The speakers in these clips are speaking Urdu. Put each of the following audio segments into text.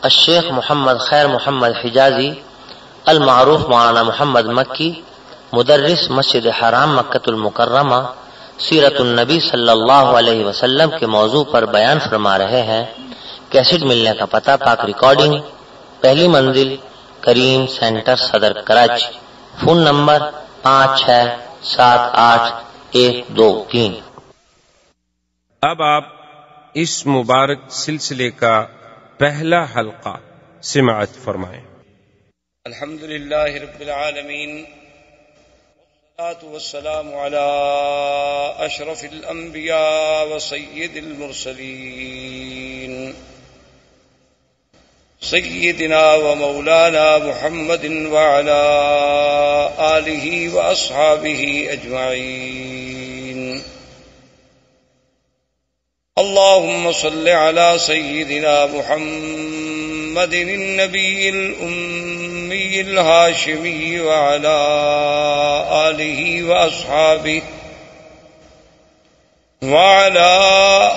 الشیخ محمد خیر محمد حجازی المعروف مولانا محمد مکی مدرس مسجد حرام مکۃ المکرمہ سیرت النبی صلی اللہ علیہ وسلم کے موضوع پر بیان فرما رہے ہیں۔ کیسٹ ملنے کا پتہ پاک ریکارڈنگ، پہلی منزل، کریم سینٹر، صدر کراچی۔ Phone number 56788123۔ اب آپ اس مبارک سلسلے کا پہلا حلقہ سماعت فرمائیں۔ الحمدللہ رب العالمین، والصلاة والسلام على اشرف الانبیاء وسید المرسلین سیدنا ومولانا محمد وعلى آلہ واصحابہ اجمعین۔ اللهم صل على سيدنا محمد النبي الأمي الهاشمي وعلى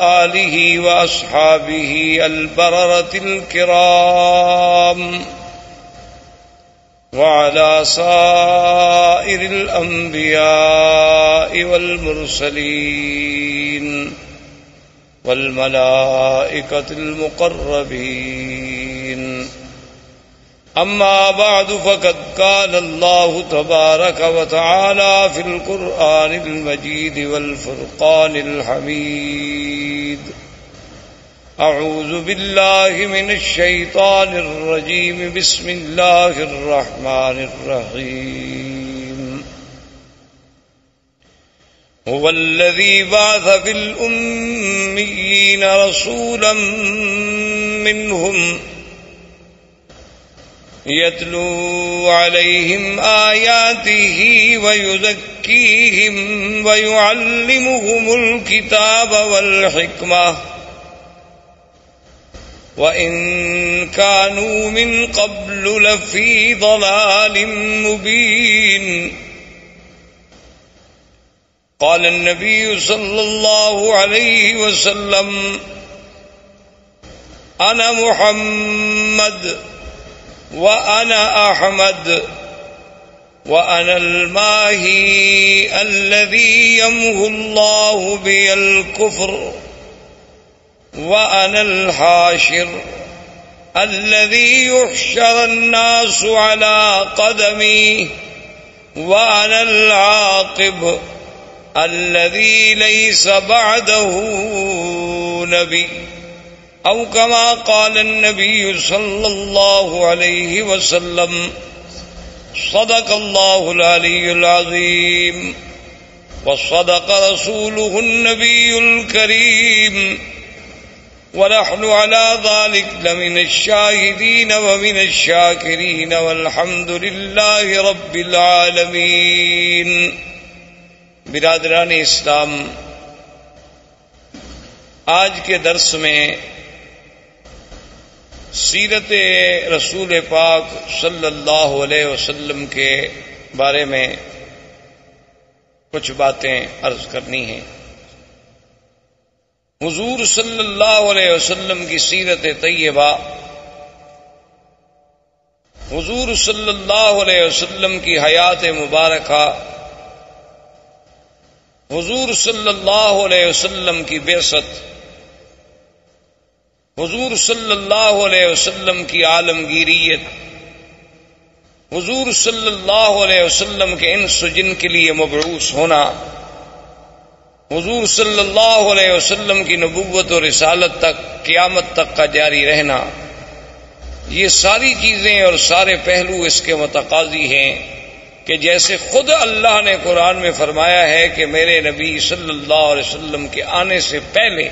آله وأصحابه البررة الكرام وعلى سائر الأنبياء والمرسلين والملائكة المقربين، أما بعد، فقد قال الله تبارك وتعالى في القرآن المجيد والفرقان الحميد: أعوذ بالله من الشيطان الرجيم، بسم الله الرحمن الرحيم. هو الذي بعث في الأميين رسولا منهم يتلو عليهم آياته ويزكيهم ويعلمهم الكتاب والحكمة وإن كانوا من قبل لفي ضلال مبين. قال النبي صلى الله عليه وسلم: أنا محمد وأنا أحمد وأنا الماهي الذي يمحو الله بي الكفر وأنا الحاشر الذي يحشر الناس على قدمي وأنا العاقب الذي ليس بعده نبي، أو كما قال النبي صلى الله عليه وسلم. صدق الله العلي العظيم وصدق رسوله النبي الكريم، ونحن على ذلك لمن الشاهدين ومن الشاكرين، والحمد لله رب العالمين. برادران اسلام، آج کے درس میں سیرت رسول پاک صلی اللہ علیہ وسلم کے بارے میں کچھ باتیں عرض کرنی ہیں۔ حضور صلی اللہ علیہ وسلم کی سیرت طیبہ، حضور صلی اللہ علیہ وسلم کی حیات مبارکہ، حضور صلی اللہ علیہ وسلم کی بعثت، حضور صلی اللہ علیہ وسلم کی عالمگیریت، حضور صلی اللہ علیہ وسلم کے انس و جن کے لیے مبعوث ہونا، حضور صلی اللہ علیہ وسلم کی نبوت و رسالت تک، قیامت تک کا جاری رہنا، یہ ساری چیزیں اور سارے پہلو اس کے متقاضی ہیں کہ جیسے خود اللہ نے قرآن میں فرمایا ہے کہ میرے نبی صلی اللہ علیہ وسلم کے آنے سے پہلے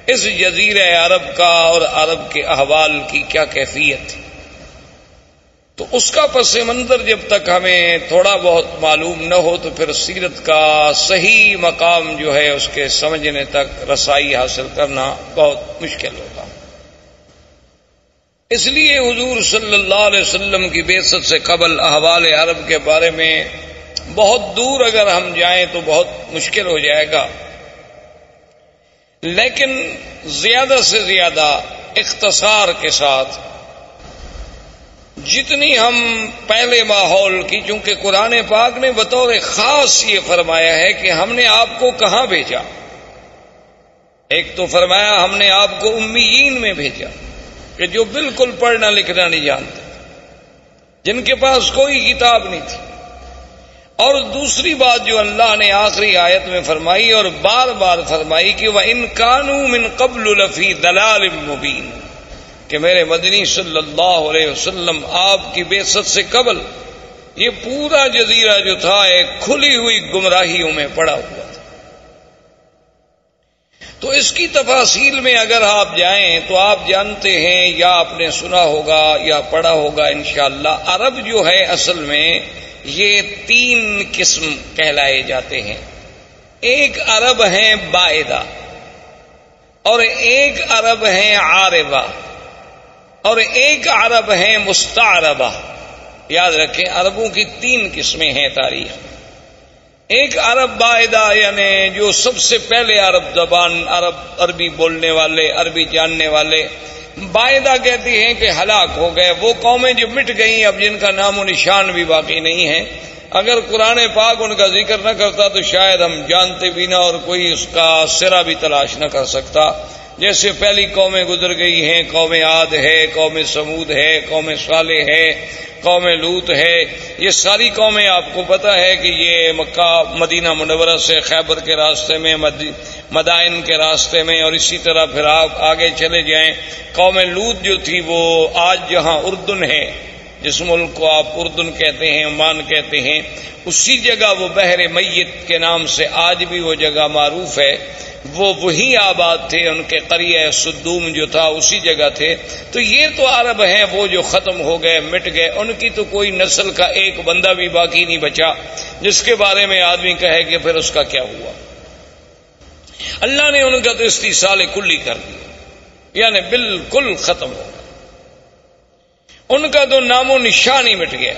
اس جزیرہ عرب کا اور عرب کے احوال کی کیا کیفیت تھی، تو اس کا پس منظر جب تک ہمیں تھوڑا بہت معلوم نہ ہو تو پھر سیرت کا صحیح مقام جو ہے اس کے سمجھنے تک رسائی حاصل کرنا بہت مشکل ہوگا۔ اس لیے حضور صلی اللہ علیہ وسلم کی بعثت سے قبل احوال عرب کے بارے میں بہت دور اگر ہم جائیں تو بہت مشکل ہو جائے گا، لیکن زیادہ سے زیادہ اختصار کے ساتھ جتنی ہم پہلے ماحول کی، چونکہ قرآن پاک نے بطور خاص یہ فرمایا ہے کہ ہم نے آپ کو کہاں بھیجا. ایک تو فرمایا ہم نے آپ کو امیین میں بھیجا کہ جو بالکل پڑھنا لکھنا نہیں جانتے، جن کے پاس کوئی کتاب نہیں تھی. اور دوسری بات جو اللہ نے آخری آیت میں فرمائی اور بار بار فرمائی کہ وَإِن كَانُوا مِن قَبْلُ لَفِي ضَلَالٍ مُبِينٍ، کہ میرے مدنی صلی اللہ علیہ وسلم آپ کی بعثت سے قبل یہ پورا جزیرہ جو تھا ایک کھلی ہوئی گمراہیوں میں پڑا ہوا تھا. تو اس کی تفاصیل میں اگر آپ جائیں تو آپ جانتے ہیں یا آپ نے سنا ہوگا یا پڑھا ہوگا انشاءاللہ، عرب جو ہے اصل میں یہ 3 قسم کہلائے جاتے ہیں. ایک عرب ہیں بائدہ، اور ایک عرب ہیں عاربہ، اور ایک عرب ہیں مستعربہ. یاد رکھیں عربوں کی 3 قسمیں ہیں تاریخ. ایک عرب بائدہ یعنی جو سب سے پہلے عرب زبان، عربی بولنے والے، عربی جاننے والے. بائدہ کہتے ہیں کہ ہلاک ہو گئے، وہ قومیں جو مٹ گئیں اب جن کا نام و نشان بھی باقی نہیں ہے. اگر قرآن پاک ان کا ذکر نہ کرتا تو شاید ہم جانتے بھی نہ اور کوئی اس کا سرا بھی تلاش نہ کر سکتا. جیسے پہلی قومیں گزر گئی ہیں، قوم عاد ہے، قوم سمود ہے، قوم صالح ہے، قوم لوط ہے. یہ ساری قومیں آپ کو پتا ہے کہ یہ مکہ مدینہ منورہ سے خیبر کے راستے میں، مدائن کے راستے میں، اور اسی طرح پھر آپ آگے چلے جائیں. قوم لوط جو تھی وہ آج جہاں اردن ہے، جس ملک کو آپ اردن کہتے ہیں، عمان کہتے ہیں، اسی جگہ وہ بحر میت کے نام سے آج بھی وہ جگہ معروف ہے. وہ وہی آباد تھے، ان کے قریہ سدوم جو تھا اسی جگہ تھے. تو یہ تو عرب ہیں وہ جو ختم ہو گئے، مٹ گئے. ان کی تو کوئی نسل کا ایک بندہ بھی باقی نہیں بچا جس کے بارے میں آدمی کہے کہ پھر اس کا کیا ہوا. اللہ نے ان کا تو استیصال کلی کر دیا، یعنی بالکل ختم ہو گیا. ان کا تو نام و نشان ہی مٹ گیا.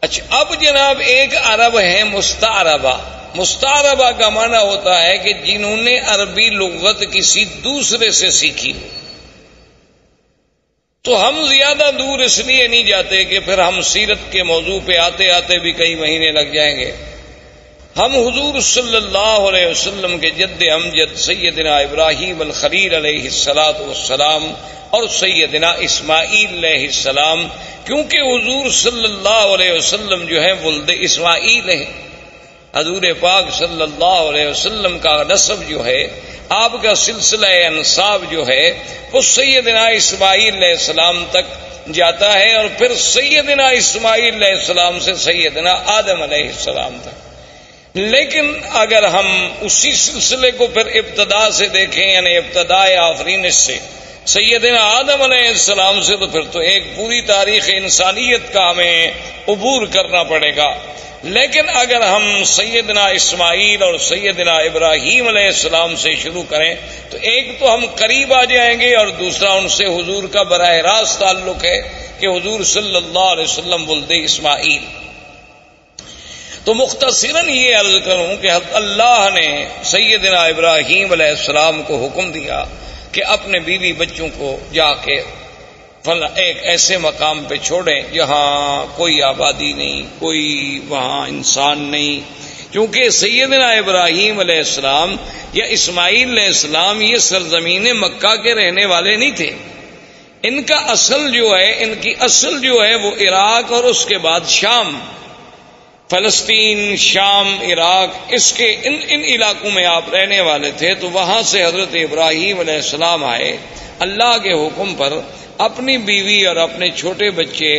اچھا اب جناب ایک عرب ہے مستعربہ. مستعربہ کا معنی ہوتا ہے کہ جنہوں نے عربی لغت کسی دوسرے سے سیکھی ہو. تو ہم زیادہ دور اس لیے نہیں جاتے کہ پھر ہم سیرت کے موضوع پہ آتے آتے بھی کئی مہینے لگ جائیں گے. ہم حضور صلی اللہ علیہ وسلم کے جد امجد سیدنا ابراہیم الخلیل علیہ الصلاۃ والسلام اور سیدنا اسماعیل علیہ السلام، کیونکہ حضور صلی اللہ علیہ وسلم جو ہے ولد اسماعیل ہے. حضور پاک صلی اللہ علیہ وسلم کا نسب جو ہے، آپ کا سلسلہ انساب جو ہے، وہ سیدنا اسماعیل علیہ السلام تک جاتا ہے، اور پھر سیدنا اسماعیل علیہ السلام سے سیدنا آدم علیہ السلام تک. لیکن اگر ہم اسی سلسلے کو پھر ابتدا سے دیکھیں، یعنی ابتدائے آفرینش سے سیدنا آدم علیہ السلام سے، تو پھر تو ایک پوری تاریخ انسانیت کا ہمیں عبور کرنا پڑے گا. لیکن اگر ہم سیدنا اسماعیل اور سیدنا ابراہیم علیہ السلام سے شروع کریں تو ایک تو ہم قریب آ جائیں گے، اور دوسرا ان سے حضور کا براہ راست تعلق ہے کہ حضور صلی اللہ علیہ وسلم ولد اسماعیل. تو مختصراً یہ عرض کروں کہ اللہ نے سیدنا ابراہیم علیہ السلام کو حکم دیا کہ اپنے بیوی بچوں کو جا کے ایک ایسے مقام پہ چھوڑیں جہاں کوئی آبادی نہیں، کوئی وہاں انسان نہیں. کیونکہ سیدنا ابراہیم علیہ السلام یا اسماعیل علیہ السلام یہ سرزمین مکہ کے رہنے والے نہیں تھے. ان کا اصل جو ہے، ان کی اصل جو ہے وہ عراق اور اس کے بعد شام، فلسطین، شام، عراق، اس کے ان علاقوں میں آپ رہنے والے تھے. تو وہاں سے حضرت ابراہیم علیہ السلام آئے اللہ کے حکم پر، اپنی بیوی اور اپنے چھوٹے بچے،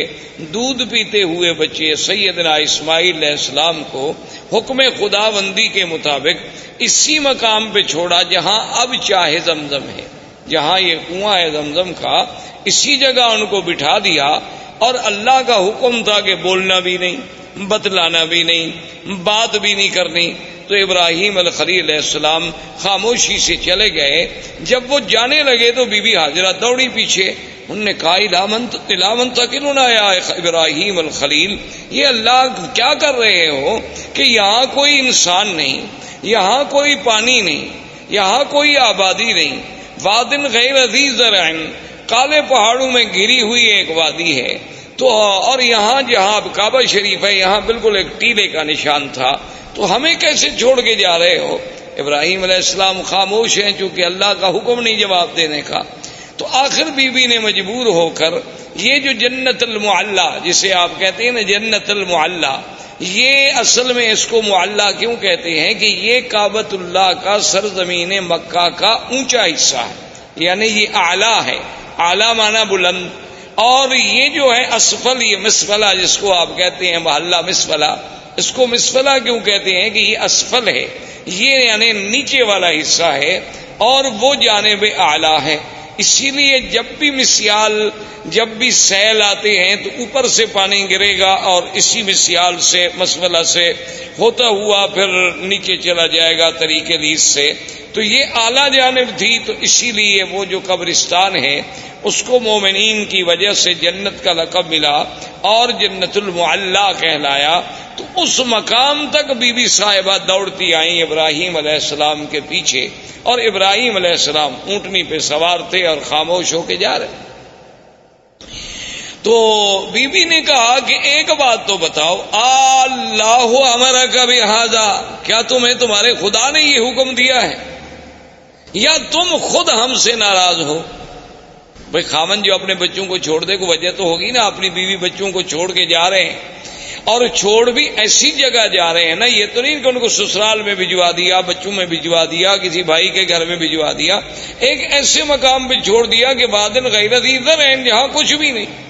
دودھ پیتے ہوئے بچے سیدنا اسماعیل علیہ السلام کو حکم خداوندی کے مطابق اسی مقام پہ چھوڑا جہاں اب چاہے زمزم ہے، جہاں یہ کنواں ہے زمزم کا، اسی جگہ ان کو بٹھا دیا. اور اللہ کا حکم تھا کہ بولنا بھی نہیں، بتلانا بھی نہیں، بات بھی نہیں کرنی. تو ابراہیم الخلیل علیہ السلام خاموشی سے چلے گئے. جب وہ جانے لگے تو بی بی ہاجرہ دوڑی پیچھے. انہوں نے کہا الامن تقلنا یا ابراہیم الخلیل، یہ اللہ کیا کر رہے ہو کہ یہاں کوئی انسان نہیں، یہاں کوئی پانی نہیں، یہاں کوئی آبادی نہیں. وادن غیر ذی زرع، کالے پہاڑوں میں گھری ہوئی ایک وادی ہے، تو اور یہاں جہاں کعبہ شریف ہے یہاں بالکل ایک ٹیلے کا نشان تھا، تو ہمیں کیسے چھوڑ کے جا رہے ہو؟ ابراہیم علیہ السلام خاموش ہیں چونکہ اللہ کا حکم نہیں جواب دینے کا۔ تو آخر بی بی نے مجبور ہو کر یہ جو جنت المعلا جسے آپ کہتے ہیں نا جنت المعلا، یہ اصل میں اس کو معلا کیوں کہتے ہیں کہ یہ کعبۃ اللہ کا سرزمین مکہ کا اونچا حصہ ہے، یعنی یہ اعلیٰ ہے، اعلیٰ معنی بلند، اور یہ جو ہے اسفل، یہ مسفلہ جس کو آپ کہتے ہیں محلہ مسفلہ، اس کو مسفلہ کیوں کہتے ہیں کہ یہ اسفل ہے، یہ یعنی نیچے والا حصہ ہے اور وہ جانب اعلیٰ ہے۔ اسی لیے جب بھی مسیال، جب بھی سیل آتے ہیں تو اوپر سے پانی گرے گا اور اسی مسیال سے مسفلہ سے ہوتا ہوا پھر نیچے چلا جائے گا طریق لیس سے۔ تو یہ اعلیٰ جانب تھی، تو اسی لیے وہ جو قبرستان ہے اس کو مومنین کی وجہ سے جنت کا لقب ملا اور جنت المعلا کہلایا۔ تو اس مقام تک بی بی صاحبہ دوڑتی آئیں ابراہیم علیہ السلام کے پیچھے، اور ابراہیم علیہ السلام اونٹنی پہ سوار تھے اور خاموش ہو کے جا رہے۔ تو بی بی نے کہا کہ ایک بات تو بتاؤ، اللہ امرک بہذا، کیا تمہیں تمہارے خدا نے یہ حکم دیا ہے یا تم خود ہم سے ناراض ہو؟ بھئی خامن جو اپنے بچوں کو چھوڑ دے کو وجہ تو ہوگی نا، اپنی بیوی بچوں کو چھوڑ کے جا رہے ہیں، اور چھوڑ بھی ایسی جگہ جا رہے ہیں نا، یہ تو نہیں کہ ان کو سسرال میں بھجوا دیا، بچوں میں بھجوا دیا، کسی بھائی کے گھر میں بھجوا دیا، ایک ایسے مقام پہ چھوڑ دیا کہ بادن غیر ذی زرع، جہاں کچھ بھی نہیں۔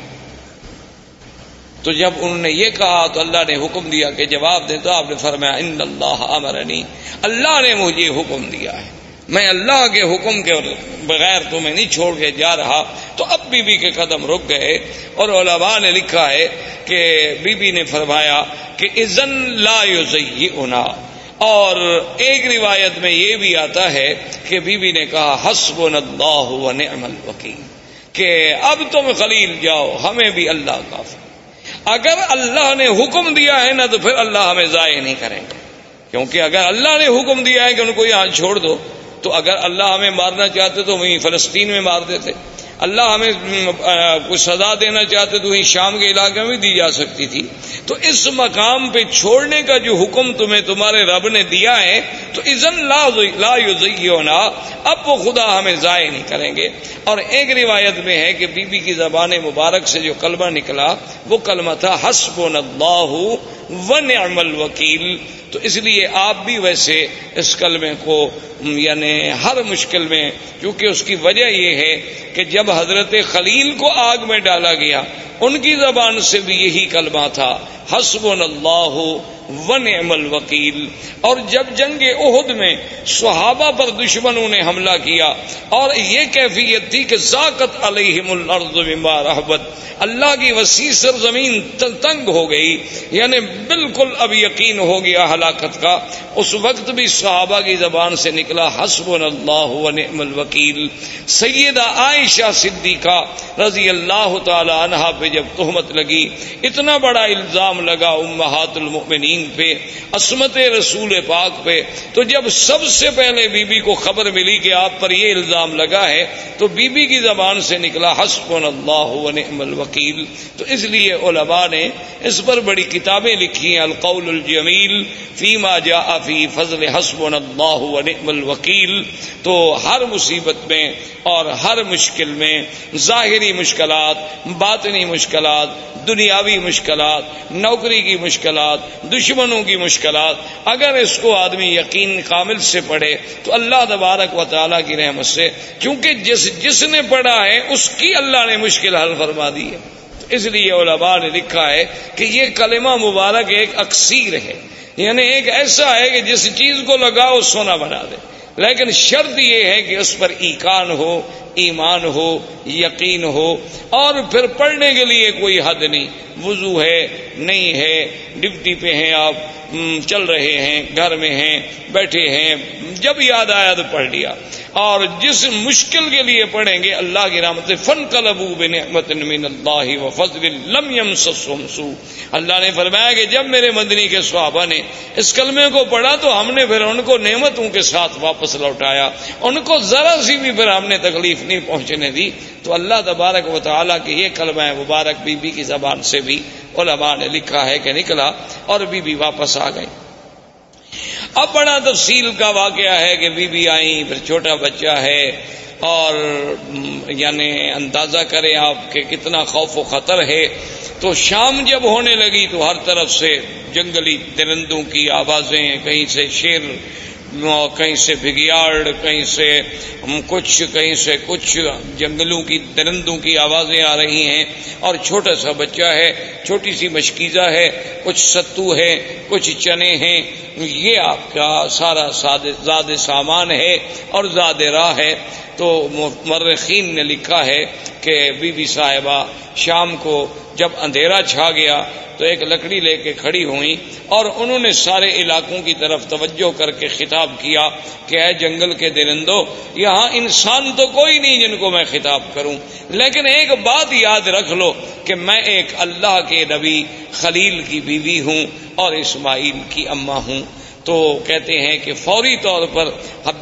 تو جب انہوں نے یہ کہا تو اللہ نے حکم دیا کہ جواب دے، تو آپ نے فرمایا ان اللہ امرنی، اللہ نے مجھے حکم دیا ہے، میں اللہ کے حکم کے بغیر تمہیں نہیں چھوڑ کے جا رہا۔ تو اب بی بی کے قدم رک گئے، اور علماء نے لکھا ہے کہ بی بی نے فرمایا کہ اذن لا یزیئنا، اور ایک روایت میں یہ بھی آتا ہے کہ بی بی نے کہا حسبنا اللہ ونعم الوکیل، کہ اب تم خلیل جاؤ، ہمیں بھی اللہ کافی۔ اگر اللہ نے حکم دیا ہے نا تو پھر اللہ ہمیں ضائع نہیں کریں گے، کیونکہ اگر اللہ نے حکم دیا ہے کہ ان کو یہاں چھوڑ دو، تو اگر اللہ ہمیں مارنا چاہتے تو وہیں فلسطین میں مار دیتے، اللہ ہمیں کچھ سزا دینا چاہتے تو وہیں شام کے علاقے میں دی جا سکتی تھی۔ تو اس مقام پہ چھوڑنے کا جو حکم تمہیں تمہارے رب نے دیا ہے تو اذن لا یزیئنا، اب وہ خدا ہمیں ضائع نہیں کریں گے۔ اور ایک روایت میں ہے کہ بی بی کی زبان مبارک سے جو کلمہ نکلا وہ کلمہ تھا حسبنا اللہ ونعم الوکیل۔ تو اس لیے آپ بھی ویسے اس کلمے کو یعنی ہر مشکل میں، کیونکہ اس کی وجہ یہ ہے کہ جب حضرت خلیل کو آگ میں ڈالا گیا ان کی زبان سے بھی یہی کلمہ تھا حسبنا اللہ ونعم الوکیل۔ اور جب جنگ احد میں صحابہ پر دشمنوں نے حملہ کیا اور یہ کیفیت تھی کہ ذاقت علیہم الارض بما رحبت، اللہ کی وسیع سرزمین تنگ ہو گئی، یعنی بالکل اب یقین ہو گیا ہلاکت کا، اس وقت بھی صحابہ کی زبان سے نکلا حسبنا اللہ ونعم الوکیل۔ سیدہ عائشہ صدیقہ رضی اللہ تعالی عنہا پہ جب تہمت لگی، اتنا بڑا الزام لگا امہات المؤمنین پہ، عصمت رسول پاک پہ، تو جب سب سے پہلے بی بی کو خبر ملی کہ آپ پر یہ الزام لگا ہے تو بی بی کی زبان سے نکلا حسبنا اللہ ونعم الوکیل۔ تو اس لیے علماء نے اس پر بڑی کتابیں لکھی ہیں، القول الجمیل فیما جاء فی فضل حسبنا اللہ ونعم الوکیل۔ تو ہر مصیبت میں اور ہر مشکل میں، ظاہری مشکلات، باطنی مشکلات، دنیاوی مشکلات، نوکری کی مشکلات، دشمنوں کی مشکلات، اگر اس کو آدمی یقین کامل سے پڑھے تو اللہ تبارک و تعالیٰ کی رحمت سے، کیونکہ جس نے پڑھا ہے اس کی اللہ نے مشکل حل فرما دی ہے۔ اس لیے علماء نے لکھا ہے کہ یہ کلمہ مبارک ایک اکسیر ہے، یعنی ایک ایسا ہے کہ جس چیز کو لگاؤ سونا بنا دے، لیکن شرط یہ ہے کہ اس پر ایقان ہو، ایمان ہو، یقین ہو، اور پھر پڑھنے کے لیے کوئی حد نہیں، وضو ہے نہیں ہے، ڈپٹی پہ ہیں آپ، چل رہے ہیں، گھر میں ہیں، بیٹھے ہیں، جب یاد آیا تو پڑھ لیا. اور جس مشکل کے لیے پڑھیں گے اللہ کی رحمت سے فانقلبوا بنعمت من اللہ وفضل لم یمسسہم سوء. اللہ نے فرمایا کہ جب میرے مدنی کے صحابہ نے اس کلمے کو پڑھا تو ہم نے پھر ان کو نعمتوں کے ساتھ واپس لوٹایا، ان کو ذرا سی بھی پھر ہم نے تکلیف نہیں پہنچنے دی. تو اللہ تبارک و تعالیٰ کی یہ کلمہ مبارک بی بی کی زبان سے بھی علماء نے لکھا ہے کہ نکلا اور بی بی واپس آ گئی. اب بڑا تفصیل کا واقعہ ہے کہ بی بی آئیں، پھر چھوٹا بچہ ہے، اور یعنی اندازہ کریں آپ کہ کتنا خوف و خطر ہے. تو شام جب ہونے لگی تو ہر طرف سے جنگلی درندوں کی آوازیں، کہیں سے شیر، کہیں سے بھگیاڑ، کہیں سے کچھ، کہیں سے کچھ، جنگلوں کی درندوں کی آوازیں آ رہی ہیں. اور چھوٹا سا بچہ ہے، چھوٹی سی مشکیزہ ہے، کچھ ستو ہے، کچھ چنے ہیں. یہ آپ کا سارا زاد سامان ہے اور زاد راہ ہے. تو مورخین نے لکھا ہے کہ بی بی صاحبہ شام کو جب اندھیرا چھا گیا تو ایک لکڑی لے کے کھڑی ہوئیں اور انہوں نے سارے علاقوں کی طرف توجہ کر کے خطاب کیا کہ اے جنگل کے درندوں، یہاں انسان تو کوئی نہیں جن کو میں خطاب کروں، لیکن ایک بات یاد رکھ لو کہ میں ایک اللہ کے نبی خلیل کی بیوی ہوں اور اسماعیل کی اماں ہوں. تو کہتے ہیں کہ فوری طور پر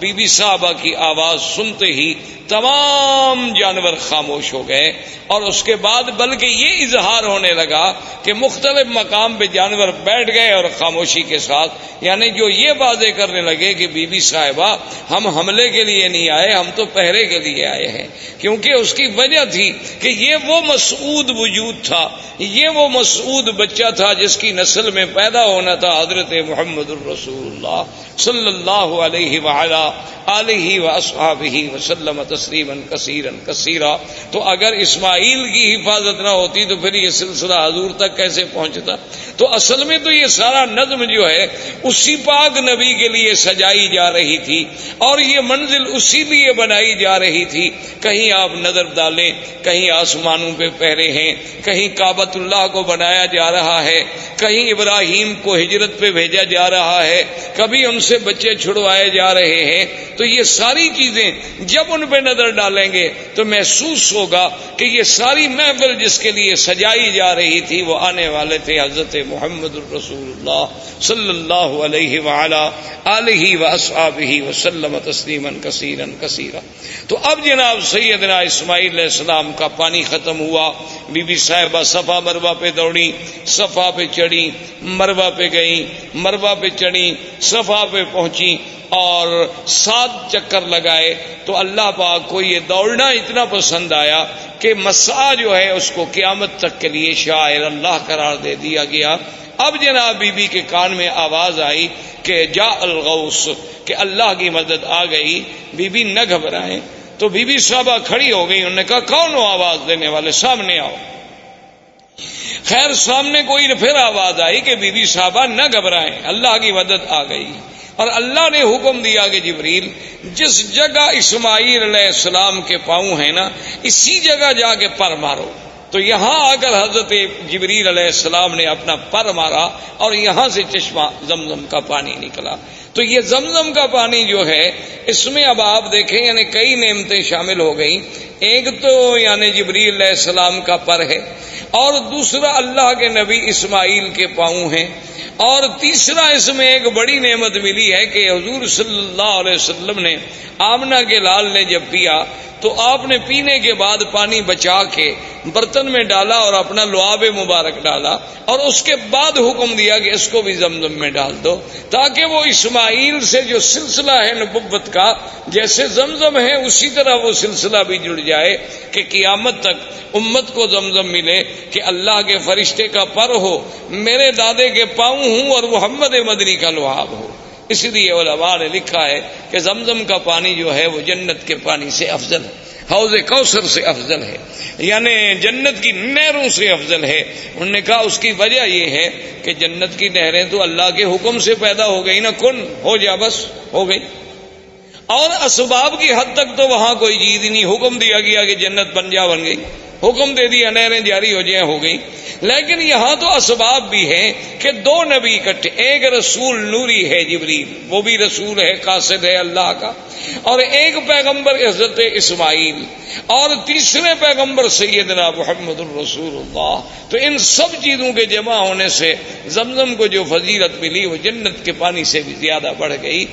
بی بی صاحبہ کی آواز سنتے ہی تمام جانور خاموش ہو گئے. اور اس کے بعد بلکہ یہ اظہار ہونے لگا کہ مختلف مقام پہ جانور بیٹھ گئے اور خاموشی کے ساتھ، یعنی جو یہ باتیں کرنے لگے کہ بی بی صاحبہ ہم حملے کے لیے نہیں آئے، ہم تو پہرے کے لیے آئے ہیں. کیونکہ اس کی وجہ تھی کہ یہ وہ مسعود وجود تھا، یہ وہ مسعود بچہ تھا جس کی نسل میں پیدا ہونا تھا حضرت محمد الرسول اللہ صلی اللہ علیہ وعلا آلہ واصحابہ وسلم تسلیما کثیرا کثیرا. تو اگر اسماعیل کی حفاظت نہ ہوتی تو پھر یہ سلسلہ حضور تک کیسے پہنچتا؟ تو اصل میں تو یہ سارا نظم جو ہے اسی پاک نبی کے لیے سجائی جا رہی تھی اور یہ منزل اسی لیے بنائی جا رہی تھی. کہیں آپ نظر ڈالیں، کہیں آسمانوں پہ پہرے ہیں، کہیں کعبۃ اللہ کو بنایا جا رہا ہے، کہیں ابراہیم کو ہجرت پہ بھیجا جا رہا ہے، کبھی ان سے بچے چھڑوائے جا رہے ہیں. تو یہ ساری چیزیں جب ان پہ نظر ڈالیں گے تو محسوس ہوگا کہ یہ ساری محفل جس کے لیے سجائی جا رہی تھی وہ آنے والے تھے حضرت محمد الرسول اللہ صلی اللہ علیہ وعلا آلہ واصحابہ وسلم تسلیما کثیرا کثیرا. تو اب جناب سیدنا اسماعیل علیہ السلام کا پانی ختم ہوا. بی بی صاحبہ صفا مروہ پہ دوڑی، صفا پہ چڑھی، مروہ پہ گئی، مروہ پہ چڑھی، صفا پہ پہنچی اور 7 چکر لگائے. تو اللہ پاک کو یہ دوڑنا اتنا پسند آیا کہ مسعی جو ہے اس کو قیامت تک کے لیے شاعر اللہ قرار دے دیا گیا. اب جناب بی بی کے کان میں آواز آئی کہ جاء الغوث، کہ اللہ کی مدد آ گئی. بی بی نہ گھبرائیں. تو بی بی صاحبہ کھڑی ہو گئی، انہوں نے کہا کون ہو آواز دینے والے، سامنے آؤ. خیر سامنے کوئی پھر آواز آئی کہ بی بی صاحبہ نہ گھبرائیں، اللہ کی مدد آ گئی. اور اللہ نے حکم دیا کہ جبریل جس جگہ اسماعیل علیہ السلام کے پاؤں ہیں نا اسی جگہ جا کے پر مارو. تو یہاں آ کر حضرت جبریل علیہ السلام نے اپنا پر مارا اور یہاں سے چشمہ زمزم کا پانی نکلا. تو یہ زمزم کا پانی جو ہے اس میں اب آپ دیکھیں یعنی کئی نعمتیں شامل ہو گئیں. ایک تو یعنی جبریل علیہ السلام کا پر ہے، اور دوسرا اللہ کے نبی اسماعیل کے پاؤں ہیں، اور تیسرا اس میں ایک بڑی نعمت ملی ہے کہ حضور صلی اللہ علیہ وسلم نے آمنہ کے لال نے جب پیا تو آپ نے پینے کے بعد پانی بچا کے برتن میں ڈالا اور اپنا لعاب مبارک ڈالا، اور اس کے بعد حکم دیا کہ اس کو بھی زمزم میں ڈال دو، تاکہ وہ اسماعیل سے جو سلسلہ ہے نبوت کا جیسے زمزم ہے اسی طرح وہ سلسلہ بھی جڑ جائے کہ قیامت تک امت کو زمزم ملے کہ اللہ کے فرشتے کا پر ہو، میرے دادے کے پاؤں ہوں اور محمد مدنی کا لعاب ہو. اس لیے علماء نے لکھا ہے کہ زمزم کا پانی جو ہے وہ جنت کے پانی سے افضل ہے، حوض کوثر سے افضل ہے، یعنی جنت کی نہروں سے افضل ہے. انہوں نے کہا اس کی وجہ یہ ہے کہ جنت کی نہریں تو اللہ کے حکم سے پیدا ہو گئی نا، کن ہو جا بس ہو گئی. اور اسباب کی حد تک تو وہاں کوئی چیز ہی نہیں. حکم دیا گیا کہ جنت بن گئی, حکم دے دیا نہریں جاری ہو جائیں, ہو گئی. لیکن یہاں تو اسباب بھی ہیں کہ دو نبی اکٹھے, ایک رسول نوری ہے جبریل, وہ بھی رسول ہے, قاصد ہے اللہ کا, اور ایک پیغمبر حضرت اسماعیل, اور تیسرے پیغمبر سیدنا محمد الرسول اللہ. تو ان سب چیزوں کے جمع ہونے سے زمزم کو جو فضیلت ملی وہ جنت کے پانی سے بھی زیادہ بڑھ گئی.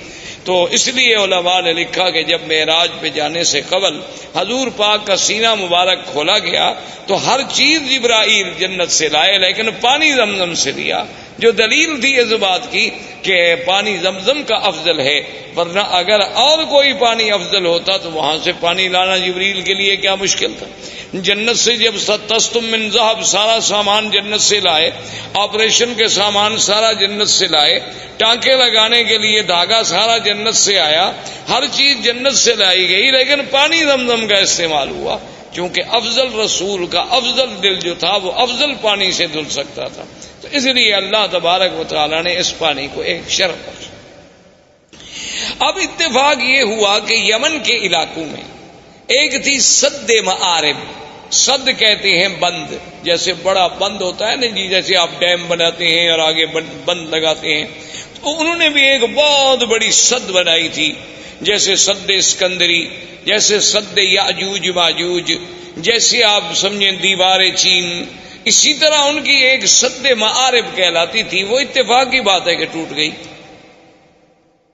تو اس لیے علماء نے لکھا کہ جب معراج پہ جانے سے قبل حضور پاک کا سینہ مبارک کھولا گیا تو ہر چیز جبرائیل جنت سے لائے, لیکن پانی زمزم سے لیا, جو دلیل تھی اس بات کی کہ پانی زمزم کا افضل ہے. ورنہ اگر اور کوئی پانی افضل ہوتا تو وہاں سے پانی لانا جبریل کے لیے کیا مشکل تھا. جنت سے جب تستم من ذهب, سارا سامان جنت سے لائے, آپریشن کے سامان سارا جنت سے لائے, ٹانکے لگانے کے لیے دھاگا سارا جنت سے آیا, ہر چیز جنت سے لائی گئی, لیکن پانی زمزم کا استعمال ہوا کیونکہ افضل رسول کا افضل دل جو تھا وہ افضل پانی سے دھل سکتا تھا. تو اس لیے اللہ تبارک و تعالی نے اس پانی کو ایک شرف بخشا. اب اتفاق یہ ہوا کہ یمن کے علاقوں میں ایک تھی سد معارب. سد کہتے ہیں بند, جیسے بڑا بند ہوتا ہے نا جی, جیسے آپ ڈیم بناتے ہیں اور آگے بند لگاتے ہیں. تو انہوں نے بھی ایک بہت بڑی سد بنائی تھی, جیسے سد اسکندری, جیسے سد یاجوج ماجوج, جیسے آپ سمجھیں دیوار چین. اسی طرح ان کی ایک سد معارب کہلاتی تھی. وہ اتفاق کی بات ہے کہ ٹوٹ گئی.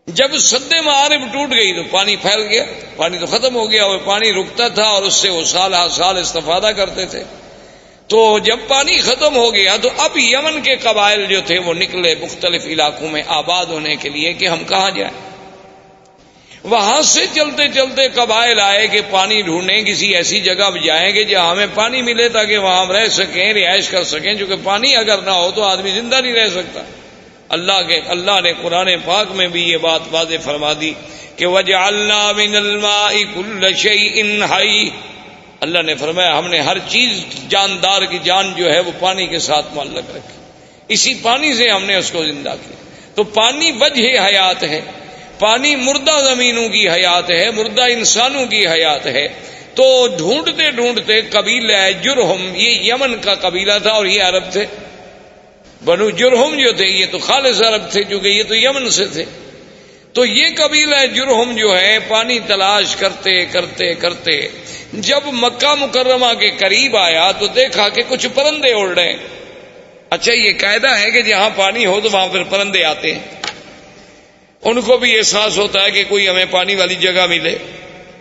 جب سد معارب ٹوٹ گئی تو پانی پھیل گیا, پانی تو ختم ہو گیا. وہ پانی رکتا تھا اور اس سے وہ سال ہر سال استفادہ کرتے تھے. تو جب پانی ختم ہو گیا تو اب یمن کے قبائل جو تھے وہ نکلے مختلف علاقوں میں آباد ہونے کے لیے کہ ہم کہاں جائیں. وہاں سے چلتے چلتے قبائل آئے کہ پانی ڈھونڈیں, کسی ایسی جگہ جائیں گے جہاں ہمیں پانی ملے تاکہ وہاں ہم رہ سکیں, رہائش کر سکیں, کیونکہ پانی اگر نہ ہو تو آدمی زندہ نہیں رہ سکتا. اللہ نے قرآن پاک میں بھی یہ بات واضح فرما دی کہ وَجَعَلْنَا مِنَ الْمَاءِ كُلَّ شَيْءٍ حَيٍّ. اللہ نے فرمایا ہم نے ہر چیز جاندار کی جان جو ہے وہ پانی کے ساتھ معلق رکھی, اسی پانی سے ہم نے اس کو زندہ کیا. تو پانی وجہ حیات ہے, پانی مردہ زمینوں کی حیات ہے, مردہ انسانوں کی حیات ہے. تو ڈھونڈتے ڈھونڈتے قبیلہ جرہم, یہ یمن کا قبیلہ تھا اور یہ عرب تھے. بنو جرہم جو تھے یہ تو خالص عرب تھے کیونکہ یہ تو یمن سے تھے. تو یہ قبیلہ جرہم جو ہے پانی تلاش کرتے کرتے کرتے جب مکہ مکرمہ کے قریب آیا تو دیکھا کہ کچھ پرندے اڑ رہے ہیں. اچھا, یہ قاعدہ ہے کہ جہاں پانی ہو تو وہاں پھر پرندے آتے ہیں. ان کو بھی احساس ہوتا ہے کہ کوئی ہمیں پانی والی جگہ ملے.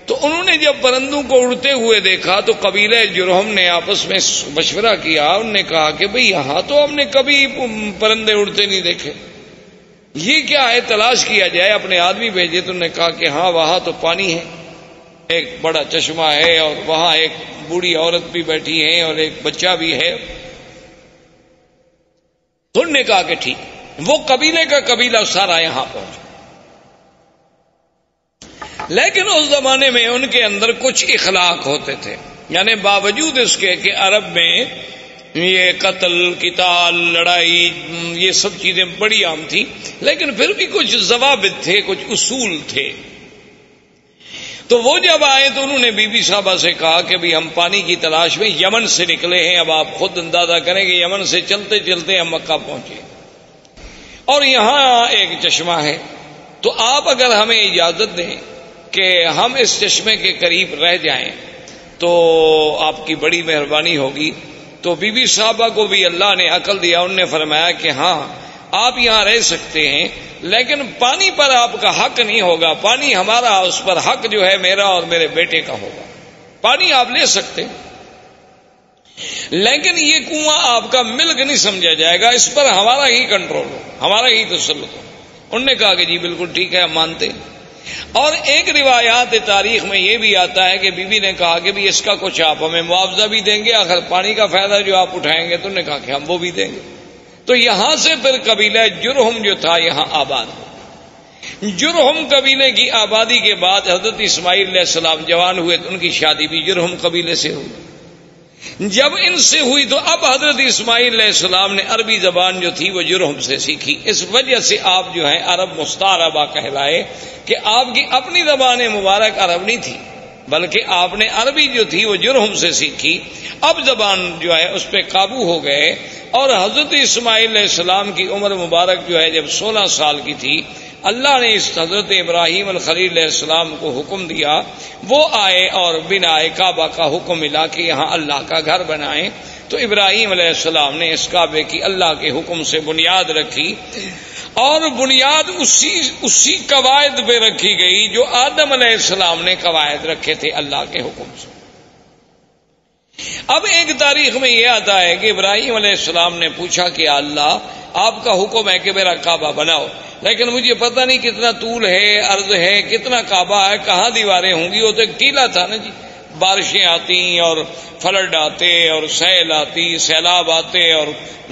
تو انہوں نے جب پرندوں کو اڑتے ہوئے دیکھا تو قبیلہ جرہم نے آپس میں مشورہ کیا. انہوں نے کہا کہ بھئی یہاں تو ہم نے کبھی پرندے اڑتے نہیں دیکھے, یہ کیا ہے, تلاش کیا جائے. اپنے آدمی بھیجے تو انہوں نے کہا کہ ہاں وہاں تو پانی ہے, ایک بڑا چشمہ ہے اور وہاں ایک بوڑھی عورت بھی بیٹھی ہے اور ایک بچہ بھی ہے. تو انہوں نے کہا کہ ٹھیک. وہ قبیلے کا قبیلہ سارا یہاں پہنچا. لیکن اس زمانے میں ان کے اندر کچھ اخلاق ہوتے تھے, یعنی باوجود اس کے کہ عرب میں یہ قتل قتال لڑائی یہ سب چیزیں بڑی عام تھی, لیکن پھر بھی کچھ ضوابط تھے, کچھ اصول تھے. تو وہ جب آئے تو انہوں نے بی بی صاحبہ سے کہا کہ بھی ہم پانی کی تلاش میں یمن سے نکلے ہیں. اب آپ خود اندازہ کریں کہ یمن سے چلتے چلتے ہم مکہ پہنچے اور یہاں ایک چشمہ ہے, تو آپ اگر ہمیں اجازت دیں کہ ہم اس چشمے کے قریب رہ جائیں تو آپ کی بڑی مہربانی ہوگی. تو بی بی صاحبہ کو بھی اللہ نے عقل دیا. انہوں نے فرمایا کہ ہاں آپ یہاں رہ سکتے ہیں, لیکن پانی پر آپ کا حق نہیں ہوگا. پانی ہمارا, اس پر حق جو ہے میرا اور میرے بیٹے کا ہوگا. پانی آپ لے سکتے ہیں لیکن یہ کنواں آپ کا ملک نہیں سمجھا جائے گا, اس پر ہمارا ہی کنٹرول ہو, ہمارا ہی تسلط ہو. انہوں نے کہا کہ جی بالکل ٹھیک ہے, ہم مانتے ہیں. اور ایک روایات تاریخ میں یہ بھی آتا ہے کہ بی بی نے کہا کہ بھی اس کا کچھ آپ ہمیں معاوضہ بھی دیں گے, آخر پانی کا فائدہ جو آپ اٹھائیں گے. تو انہوں نے کہا کہ ہم وہ بھی دیں گے. تو یہاں سے پھر قبیلہ جرہم جو تھا یہاں آباد ہو. جرہم قبیلے کی آبادی کے بعد حضرت اسماعیل علیہ السلام جوان ہوئے تو ان کی شادی بھی جرہم قبیلے سے ہوئی. جب ان سے ہوئی تو اب حضرت اسماعیل علیہ السلام نے عربی زبان جو تھی وہ جرہم سے سیکھی. اس وجہ سے آپ جو ہیں عرب مستعربہ کہلائے کہ آپ کی اپنی زبان مبارک عرب نہیں تھی، بلکہ آپ نے عربی جو تھی وہ جرہم سے سیکھی. اب زبان جو ہے اس پہ قابو ہو گئے، اور حضرت اسماعیل علیہ السلام کی عمر مبارک جو ہے جب 16 سال کی تھی، اللہ نے اس حضرت ابراہیم الخلیل علیہ السلام کو حکم دیا، وہ آئے اور بنائے کعبہ کا حکم ملا کہ یہاں اللہ کا گھر بنائیں. تو ابراہیم علیہ السلام نے اس کعبے کی اللہ کے حکم سے بنیاد رکھی، اور بنیاد اسی قواعد پہ رکھی گئی جو آدم علیہ السلام نے قواعد رکھے تھے اللہ کے حکم سے. اب ایک تاریخ میں یہ آتا ہے کہ ابراہیم علیہ السلام نے پوچھا کہ اللہ آپ کا حکم ہے کہ میرا کعبہ بناؤ، لیکن مجھے پتہ نہیں کتنا طول ہے، عرض ہے، کتنا کعبہ ہے، کہاں دیواریں ہوں گی. وہ تو ایک ٹیلا تھا نا جی، بارشیں آتی اور فلڈ آتے اور سیل آتی، سیلاب آتے اور